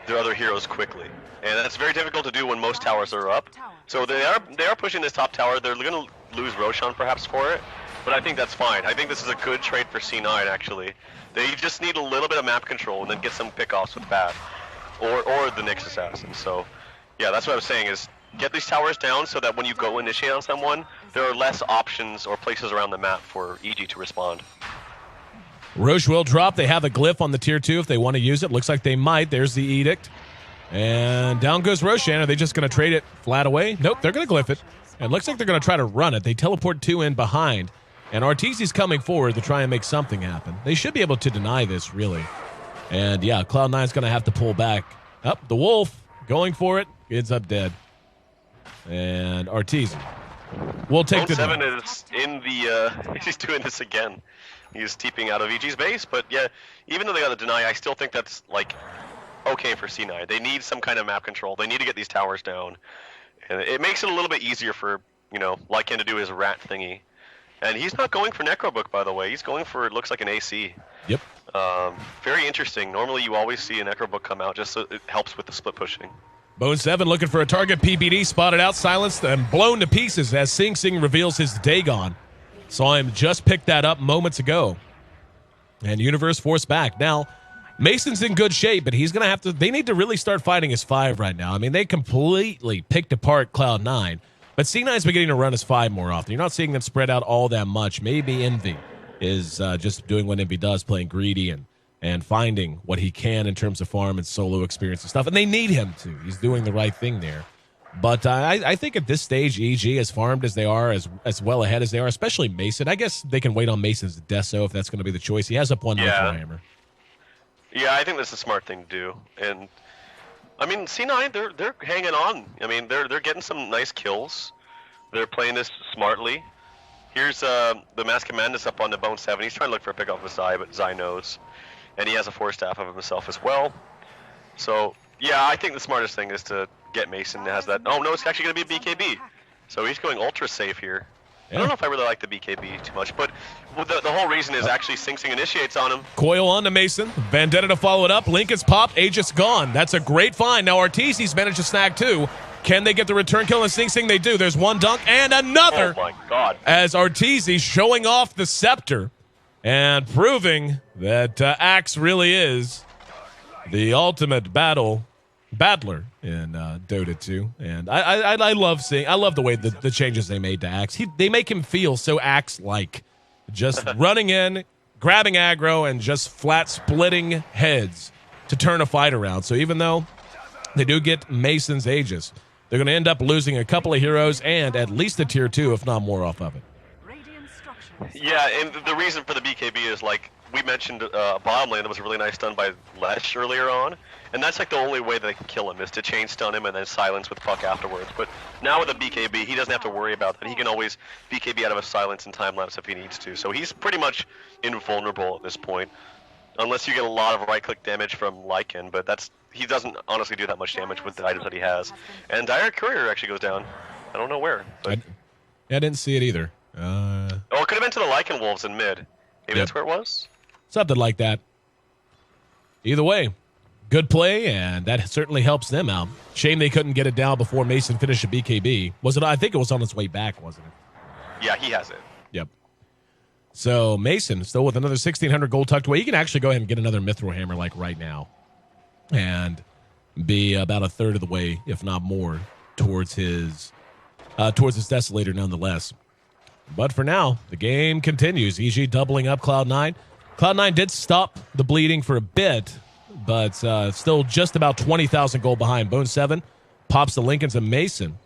other heroes quickly, and that's very difficult to do when most towers are up. So they are pushing this top tower. They're going to lose Roshan perhaps for it. But I think that's fine. I think this is a good trade for C9, actually. They just need a little bit of map control and then get some pickoffs with Bad. Or the Nyx Assassin. So, yeah, that's what I was saying, is get these towers down so that when you go initiate on someone, there are less options or places around the map for EG to respond. Roche will drop. They have a glyph on the tier 2 if they want to use it. Looks like they might. There's the edict. And down goes Roshan. Are they just going to trade it flat away? Nope, they're going to glyph it. And looks like they're going to try to run it. They teleport 2 in behind. And Arteezy's coming forward to try and make something happen. They should be able to deny this, really. And, yeah, Cloud9's going to have to pull back. Up, the Wolf going for it. Ends up dead. And Arteezy will take the... 7 is in the... he's doing this again. He's TPing out of EG's base. But, yeah, even though they got the deny, I still think that's, like, okay for C9. They need some kind of map control. They need to get these towers down. And it makes it a little bit easier for, you know, Lycan to do his rat thingy. And he's not going for Necrobook, by the way. He's going for, it looks like, an AC. Yep. Very interesting. Normally, you always see a Necrobook come out just so it helps with the split pushing. Bone 7 looking for a target. PPD spotted out, silenced, and blown to pieces as Sing Sing reveals his Dagon. Saw him just pick that up moments ago. And Universe forced back. Now, Mason's in good shape, but he's going to have to... They need to really start fighting his 5 right now. I mean, they completely picked apart Cloud9. But C9's beginning to run as 5 more often. You're not seeing them spread out all that much. Maybe Envy is just doing what Envy does, playing greedy and finding what he can in terms of farm and solo experience and stuff. And they need him to. He's doing the right thing there. But I think at this stage, EG, as farmed as they are, as well ahead as they are, especially Mason. I guess they can wait on Mason's Deso if that's going to be the choice. He has up 1 Nitro Hammer. Yeah, I think that's a smart thing to do. And I mean, C9, they're hanging on. I mean, they're getting some nice kills. They're playing this smartly. Here's the Mass Commandus up on the Bone 7. He's trying to look for a pick off with Zai, but Zai knows. And he has a 4 staff of himself as well. So, yeah, I think the smartest thing is to get Mason that has that. Oh, no, it's actually going to be a BKB. So he's going ultra safe here. Yeah. I don't know if I really like the BKB too much, but the whole reason is actually Sing Sing initiates on him. Coil on to Mason. Vendetta to follow it up. Lincoln's popped. Aegis gone. That's a great find. Now Arteezy's managed to snag 2. Can they get the return kill on Sing Sing? They do. There's 1 dunk and another. Oh, my God. As Arteezy showing off the scepter and proving that Axe really is the ultimate battler in Dota 2. And I love the way the changes they made to Axe. They make him feel so Axe-like. Just running in, grabbing aggro, and just flat splitting heads to turn a fight around. So even though they do get Mason's Aegis, they're going to end up losing a couple of heroes and at least a tier 2, if not more, off of it. Yeah, and the reason for the BKB is, like, we mentioned bottom lane that was a really nice stun by Lesh earlier on, and that's like the only way they can kill him is to chain stun him and then silence with Puck afterwards. But now with the BKB, he doesn't have to worry about that. He can always BKB out of a silence and time lapse if he needs to. So he's pretty much invulnerable at this point, unless you get a lot of right-click damage from Lycan, but he doesn't honestly do that much damage with the items that he has. And Dire Courier actually goes down. I don't know where. But... I didn't see it either. Oh, it could have been to the Lycan Wolves in mid. Maybe that's where it was? Something like that. Either way, good play, and that certainly helps them out. Shame they couldn't get it down before Mason finished a BKB. I think it was on its way back, wasn't it? Yeah, he has it. Yep. So Mason still with another 1,600 gold tucked away. You can actually go ahead and get another Mithril Hammer like right now and be about a third of the way, if not more, towards his Desolator nonetheless. But for now, the game continues. EG doubling up Cloud9. Cloud9 did stop the bleeding for a bit, but still just about 20,000 gold behind. Bone 7 pops the Lincolns and Mason.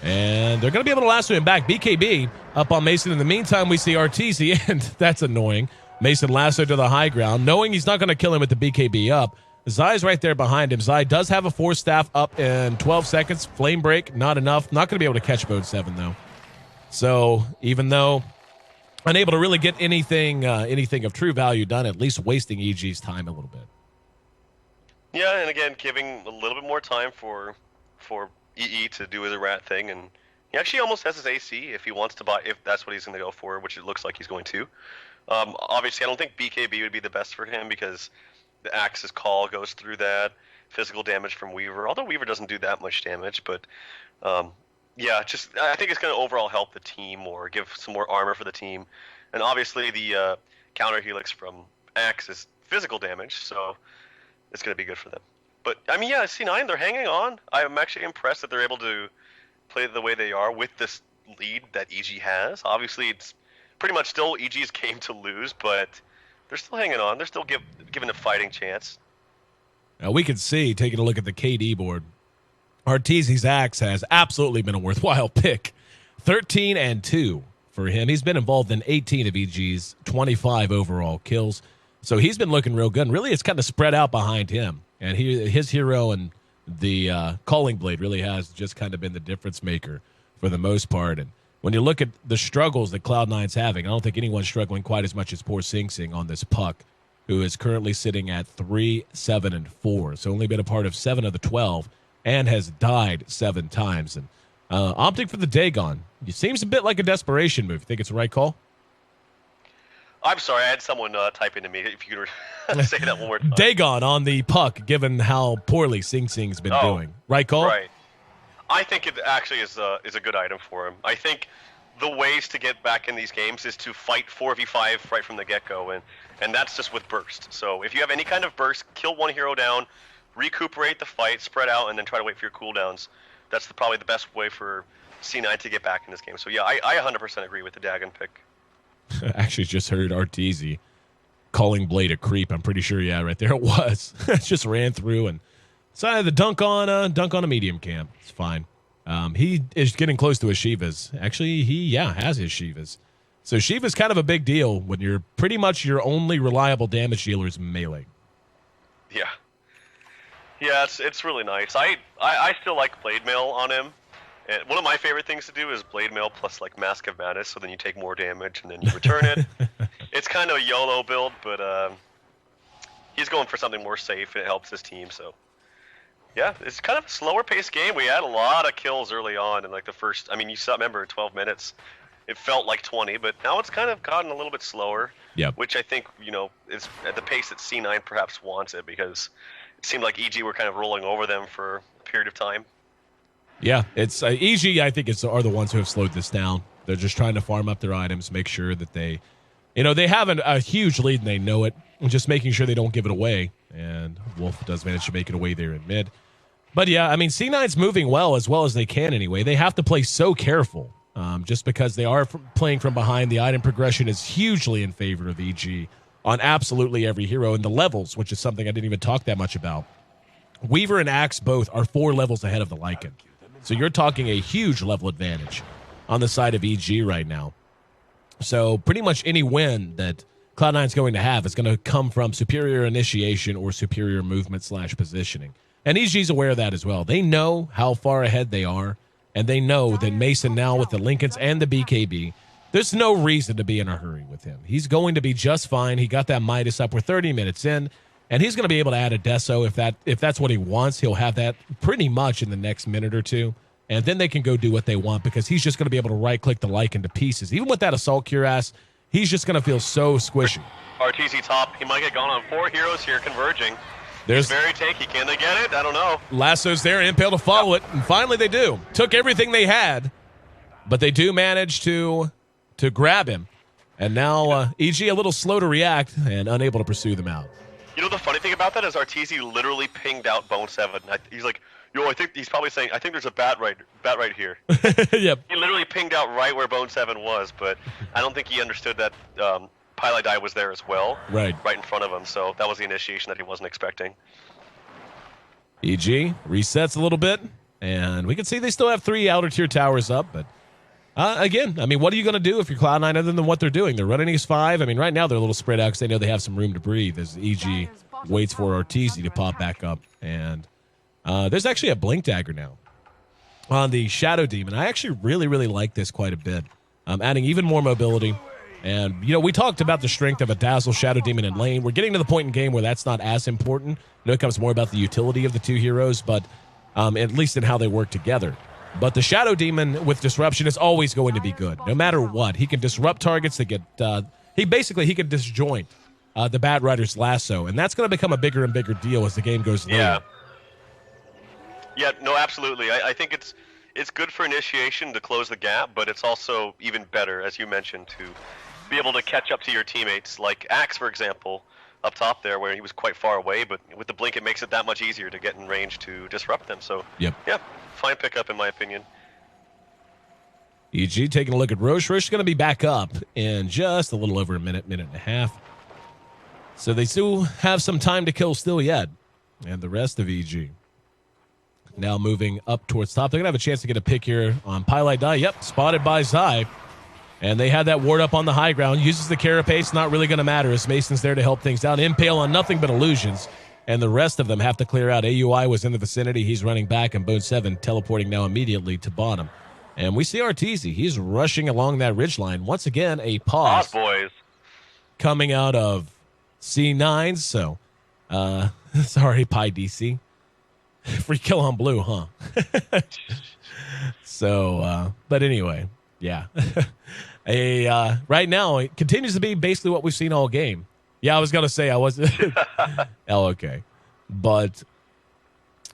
And they're going to be able to lasso him back. BKB up on Mason. In the meantime, we see RTZ, and that's annoying. Mason lasso to the high ground, knowing he's not going to kill him with the BKB up. Zai's right there behind him. Zai does have a Force Staff up in 12 seconds. Flame Break, not enough. Not going to be able to catch Bone 7, though. So even though unable to really get anything of true value done, at least wasting EG's time a little bit. Yeah, and again, giving a little bit more time for EE to do his rat thing, and he actually almost has his AC if he wants to buy, if that's what he's going to go for, which it looks like he's going to. Obviously, I don't think BKB would be the best for him because the Axe's Call goes through that. Physical damage from Weaver, although Weaver doesn't do that much damage, but yeah, just I think it's going to overall help the team more, give some more armor for the team, and obviously the counter helix from Axe is physical damage, so it's going to be good for them. But, I mean, yeah, C9, they're hanging on. I'm actually impressed that they're able to play the way they are with this lead that EG has. Obviously, it's pretty much still EG's game to lose, but they're still hanging on. They're still given a fighting chance. Now, we can see, taking a look at the KD board, Arteezy's Axe has absolutely been a worthwhile pick. 13-2 for him. He's been involved in 18 of EG's 25 overall kills. So he's been looking real good. And really, it's kind of spread out behind him. And his hero and the Calling Blade really has just kind of been the difference maker for the most part. And when you look at the struggles that Cloud9's having, I don't think anyone's struggling quite as much as poor Sing Sing on this puck, who is currently sitting at 3-7-4. So only been a part of 7 of the 12 and has died 7 times. And opting for the Dagon, it seems a bit like a desperation move. You think it's the right call? I'm sorry, I had someone type into me. If you could say that one more time. Dagon on the puck, given how poorly Sing Sing's been doing. Right call? Right. I think it actually is a good item for him. I think the ways to get back in these games is to fight 4v5 right from the get-go, and that's just with burst. So if you have any kind of burst, kill one hero down, recuperate the fight, spread out, and then try to wait for your cooldowns. That's probably the best way for C9 to get back in this game. So yeah, I 100% agree with the Dagon pick. Actually, just heard Arteezy calling Blade a creep. I'm pretty sure, yeah, right there it was. It just ran through and decided to dunk on a medium camp. It's fine. He is getting close to his Shivas. Actually, he has his Shivas. So Shiva's kind of a big deal when you're pretty much your only reliable damage dealer is melee. Yeah. Yeah, it's really nice. I still like Blade Mail on him. And one of my favorite things to do is Blade Mail plus like Mask of Madness, so then you take more damage and then you return it. It's kind of a YOLO build, but he's going for something more safe and it helps his team. So yeah, it's kind of a slower paced game. We had a lot of kills early on in like the first. I mean, you saw, remember 12 minutes, it felt like 20, but now it's kind of gotten a little bit slower. Yeah. Which I think is at the pace that C9 perhaps wants it, because it seemed like EG were kind of rolling over them for a period of time. Yeah, it's EG, I think, are the ones who have slowed this down. They're just trying to farm up their items, make sure that they have a huge lead and they know it, and just making sure they don't give it away. And Wolf does manage to make it away there in mid. But yeah, I mean, C9's moving well as they can anyway. They have to play so careful just because they are playing from behind. The item progression is hugely in favor of EG on absolutely every hero. And the levels, which is something I didn't even talk that much about. Weaver and Axe both are 4 levels ahead of the Lycan. So you're talking a huge level advantage on the side of EG right now. So pretty much any win that Cloud9's going to have is going to come from superior initiation or superior movement/positioning. And EG's aware of that as well. They know how far ahead they are, and they know that Mason now with the Lincolns and the BKB, there's no reason to be in a hurry with him. He's going to be just fine. He got that Midas up. We're 30 minutes in, and he's going to be able to add a Deso if that's what he wants. He'll have that pretty much in the next minute or two. And then they can go do what they want because he's just going to be able to right-click the Lycan to pieces. Even with that Assault Cuirass, he's just going to feel so squishy. RTZ top. He might get gone on 4 heroes here converging. He's very tanky. Can they get it? I don't know. Lasso's there, Impale to follow it, and finally they do. Took everything they had, But they do manage to grab him. And now EG a little slow to react and unable to pursue them out. You know the funny thing about that is Arteezy literally pinged out Bone 7. He's like, yo, I think he's probably saying, I think there's a bat right here. Yep. He literally pinged out right where Bone 7 was, but I don't think he understood that Pilot Die was there as well. Right in front of him, so that was the initiation that he wasn't expecting. EG resets a little bit, and we can see they still have 3 outer tier towers up, but again, I mean, what are you going to do if you're Cloud9 other than what they're doing? They're running East 5. I mean, right now they're a little spread out because they know they have some room to breathe as EG waits for Arteezy to pop back up. And there's actually a Blink Dagger now on the Shadow Demon. I actually really, really like this quite a bit. Adding even more mobility. And, you know, we talked about the strength of a Dazzle Shadow Demon in lane. We're getting to the point in game where that's not as important. I know it comes more about the utility of the 2 heroes, but at least in how they work together. But the Shadow Demon with Disruption is always going to be good, no matter what. He can disrupt targets that get he can disjoint the Bat Rider's lasso, and that's going to become a bigger and bigger deal as the game goes later. Yeah, no, absolutely. I think it's good for initiation to close the gap, but it's also even better, as you mentioned, to be able to catch up to your teammates, like Axe, for example, up top there, where he was quite far away, but with the blink, it makes it that much easier to get in range to disrupt them. So, yeah, fine pickup in my opinion. EG taking a look at Roche. Roche is going to be back up in just a little over a minute and a half. So they still have some time to kill still yet. And the rest of EG now moving up towards top. They're going to have a chance to get a pick here on Pilot Die. Yep, spotted by Zai. And they had that ward up on the high ground. Uses the Carapace. Not really going to matter as Mason's there to help things out. Impale on nothing but illusions. And the rest of them have to clear out. AUI was in the vicinity. He's running back. And Bone 7 teleporting now immediately to bottom. And we see Arteezy. He's rushing along that ridgeline. Once again, a pause. Boys. Coming out of C9. So, sorry, Pi DC. Free kill on blue, huh? So, but anyway, yeah. Right now, it continues to be basically what we've seen all game. Yeah, I was going to say I wasn't. Oh, okay. But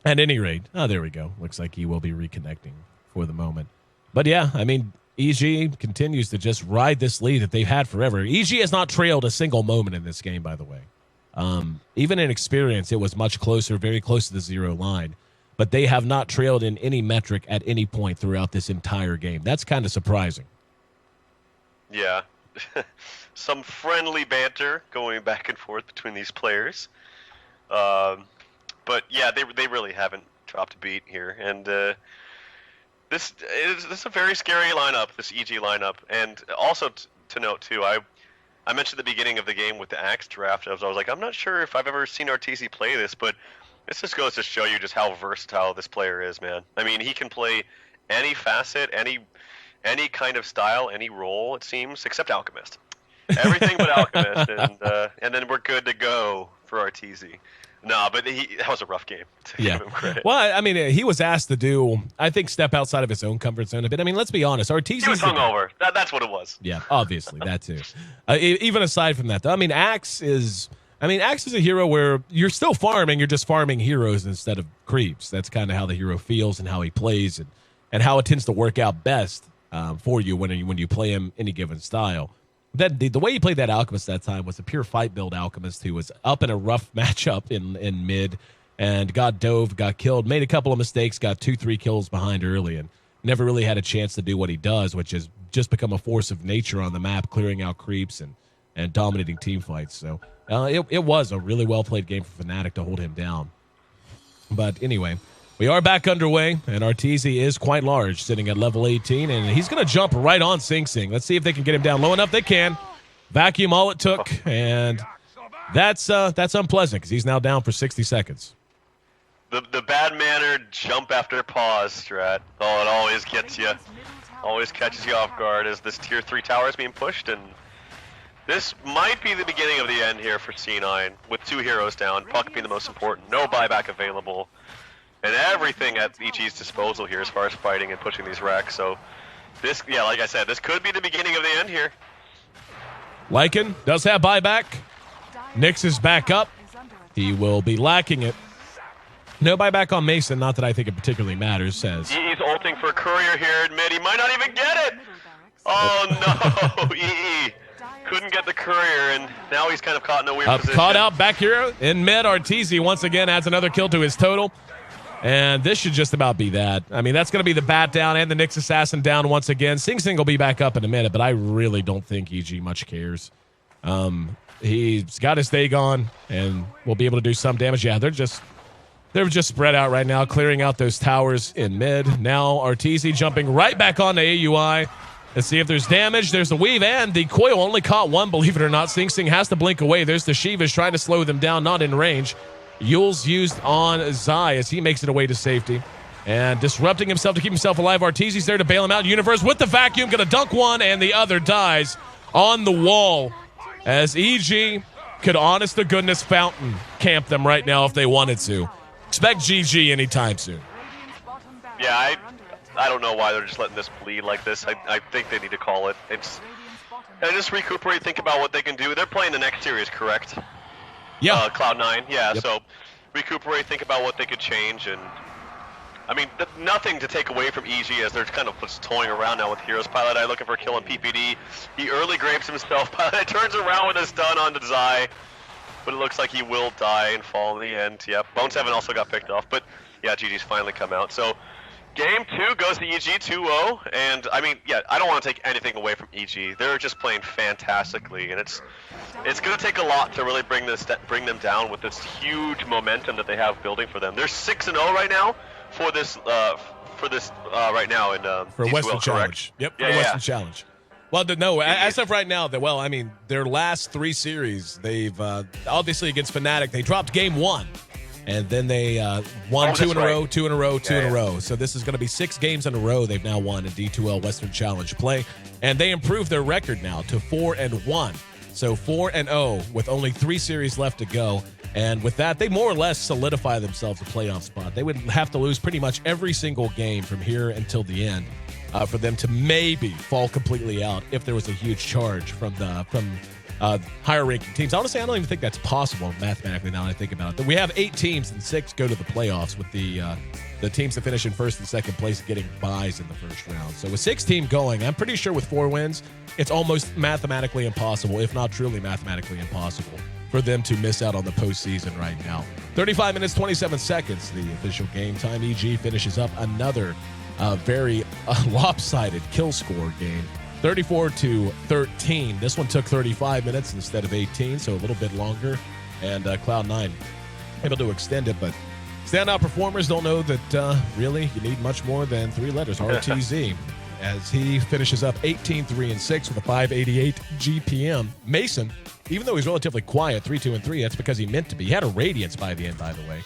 at any rate, there we go. Looks like he will be reconnecting for the moment. But yeah, I mean, EG continues to just ride this lead that they've had forever. EG has not trailed a single moment in this game, by the way. Even in experience, it was much closer, very close to the 0 line. But they have not trailed in any metric at any point throughout this entire game. That's kind of surprising. Yeah. Some friendly banter going back and forth between these players. But yeah, they really haven't dropped a beat here. And this is a very scary lineup, this EG lineup. And also to note, too, I mentioned at the beginning of the game with the Axe draft, I was like, I'm not sure if I've ever seen Arteezy play this, but this just goes to show you just how versatile this player is, man. I mean, he can play any facet, any kind of style, any role, it seems, except Alchemist. Everything but Alchemist, and then we're good to go for Arteezy. No, but that was a rough game, to give him credit. Well, I mean, he was asked to do, I think, step outside of his own comfort zone a bit. I mean, let's be honest. Arteezy was hungover. That's what it was. Yeah, obviously, that too. Even aside from that, though, I mean, Axe is a hero where you're still farming. You're just farming heroes instead of creeps. That's kind of how the hero feels and how he plays and how it tends to work out best for you when you play him any given style. The way he played that Alchemist that time was a pure fight build Alchemist who was up in a rough matchup in mid and got killed, made a couple of mistakes, got 2-3 kills behind early, and never really had a chance to do what he does, which is just become a force of nature on the map, clearing out creeps and dominating team fights. So it was a really well-played game for Fnatic to hold him down. But anyway, we are back underway, and Arteezy is quite large, sitting at level 18, and he's going to jump right on Sing Sing. Let's see if they can get him down low enough. They can. Vacuum all it took, and that's unpleasant because he's now down for 60 seconds. The bad-mannered jump after pause strat. Oh, it always gets you. Always catches you off guard as this tier 3 tower is being pushed, and this might be the beginning of the end here for C9, with 2 heroes down, Puck being the most important, no buyback available. And everything at EG's disposal here as far as fighting and pushing these racks. So this, yeah, like I said, this could be the beginning of the end here. Lycan does have buyback. Nyx is back up. He will be lacking it. No buyback on Mason, not that I think it particularly matters, says. He's ulting for Courier here in mid. He might not even get it. Oh, no. EE couldn't get the Courier, and now he's kind of caught in a weird position. Caught out back hero in mid. Arteezy once again adds another kill to his total. And this should just about be that. I mean, that's going to be the bat down and the Nyx Assassin down once again. Sing Sing will be back up in a minute, but I really don't think EG much cares. He's got his Dagon and will be able to do some damage. Yeah, they're just spread out right now, clearing out those towers in mid. Now Arteezy jumping right back on to AUI. Let's see if there's damage. There's the weave, and the coil only caught one, believe it or not. Sing Sing has to blink away. There's the Shivas trying to slow them down, not in range. Yule's used on Zai as he makes it away to safety. And disrupting himself to keep himself alive. Arteezy's there to bail him out. Universe with the vacuum, going to dunk one, and the other dies on the wall. As EG could, honest to goodness, fountain camp them right now if they wanted to. Expect GG anytime soon. Yeah, I don't know why they're just letting this bleed like this. I think they need to call it. And just recuperate, think about what they can do. They're playing the next series, correct? Yeah. Cloud9, yeah. Yep. So recuperate, think about what they could change, and I mean, nothing to take away from EG as they're kind of just toying around now with Heroes. Pilot Eye looking for a kill on PPD. He early grabes himself. Pilot Eye turns around with a stun onto Zai, but it looks like he will die and fall in the end. Yep. Bones Heaven also got picked off, but yeah, GG's finally come out. So game 2 goes to EG 2-0, and I mean, yeah, I don't want to take anything away from EG. They're just playing fantastically, and it's going to take a lot to really bring them down with this huge momentum that they have building for them. They're 6-0 right now for this right now in for D2L, Western Challenge. Yep, yeah, for Western Challenge. Well, no, as of right now, I mean, their last 3 series, they've obviously against Fnatic, they dropped game 1. And then they won 2 in a row, 2 in a row, 2 in a row. So this is going to be 6 games in a row they've now won in D2L Western Challenge play. And they improved their record now to 4-1. So 4-0 with only 3 series left to go. And with that, they more or less solidify themselves a playoff spot. They would have to lose pretty much every single game from here until the end for them to maybe fall completely out if there was a huge charge from higher ranking teams. Honestly, I don't even think that's possible mathematically now that I think about it. We have 8 teams and 6 go to the playoffs with the teams that finish in first and second place getting buys in the first round. So with 6 teams going, I'm pretty sure with 4 wins, it's almost mathematically impossible, if not truly mathematically impossible, for them to miss out on the postseason right now. 35 minutes, 27 seconds, the official game time. EG finishes up another very lopsided kill score game. 34-13. This one took 35 minutes instead of 18, so a little bit longer. And Cloud9 able to extend it, but standout performers don't know that really you need much more than 3 letters, RTZ, as he finishes up 18-3-6 with a 588 GPM. Mason, even though he's relatively quiet, 3-2-3, that's because he meant to be. He had a Radiance by the end, by the way,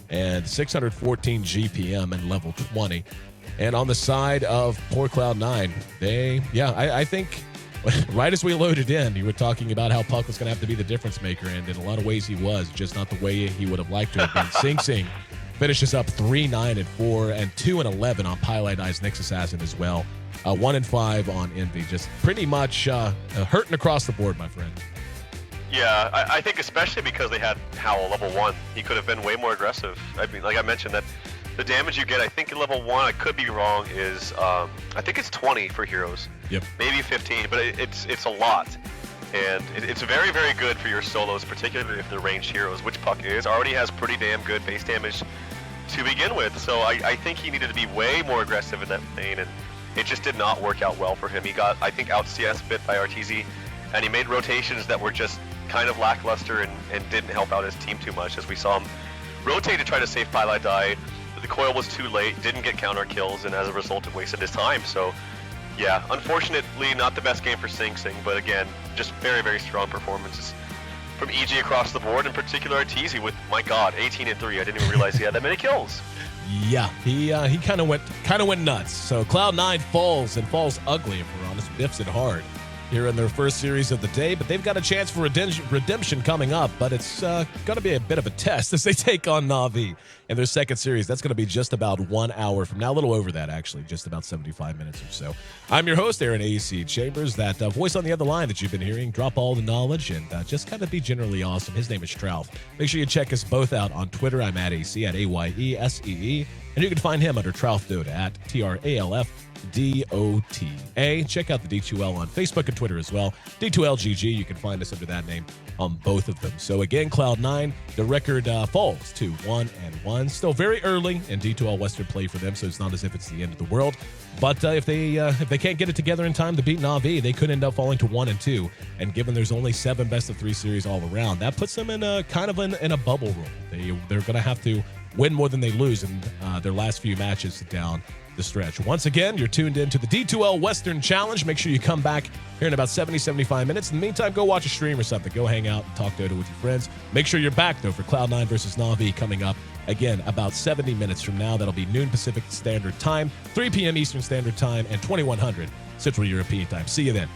and 614 GPM and level 20. And on the side of poor Cloud9, I think right as we loaded in, you were talking about how Puck was going to have to be the difference maker, and in a lot of ways he was, just not the way he would have liked to have been. Sing Sing finishes up 3-9-4 and 2-11 on Pilot Eye's Nyx Assassin as well. 1-5 on Envy. Just pretty much hurting across the board, my friend. Yeah, I think especially because they had Howl level 1, he could have been way more aggressive. I mean, like I mentioned, that the damage you get, I think in level 1, I could be wrong, is I think it's 20 for heroes. Yep. Maybe 15, but it's a lot. And it's very, very good for your solos, particularly if they're ranged heroes, which Puck is. Already has pretty damn good base damage to begin with. So I think he needed to be way more aggressive in that lane, and it just did not work out well for him. He got, I think, out CS bit by Arteezy, and he made rotations that were just kind of lackluster and didn't help out his team too much, as we saw him rotate to try to save Pilot Die. The coil was too late, didn't get counter kills, and as a result it wasted his time. So yeah, unfortunately not the best game for Sing Sing, but again, just very, very strong performances from EG across the board, in particular Arteezy with, my god, 18-3. I didn't even realize he had that many kills. Yeah, he kind of went nuts. So Cloud9 falls ugly, if we're honest, biffs it hard. here in their first series of the day, but they've got a chance for redemption coming up, but it's going to be a bit of a test as they take on Na'Vi in their second series. That's going to be just about 1 hour from now, a little over that, actually, just about 75 minutes or so. I'm your host, Aaron A.C. Chambers, that voice on the other line that you've been hearing. Drop all the knowledge and just kind of be generally awesome. His name is Trout. Make sure you check us both out on Twitter. I'm at AC, at AYESEE, and you can find him under Tralf Dota at TRALF. DOTA. Check out the D2L on Facebook and Twitter as well. D2LGG, you can find us under that name on both of them. So again, Cloud9, the record falls to 1-1. Still very early in D2L Western play for them, so it's not as if it's the end of the world. But if they can't get it together in time to beat Na'Vi, they could end up falling to 1-2. And given there's only 7 best-of-3 series all around, that puts them in a kind of in a bubble roll. They're going to have to win more than they lose in their last few matches down the stretch. Once again, you're tuned in to the D2L Western Challenge. Make sure you come back here in about 70-75 minutes. In the meantime, go watch a stream or something. Go hang out and talk Dota with your friends. Make sure you're back, though, for Cloud9 versus Na'Vi coming up, again, about 70 minutes from now. That'll be noon Pacific Standard Time, 3 p.m. Eastern Standard Time, and 2100 Central European Time. See you then.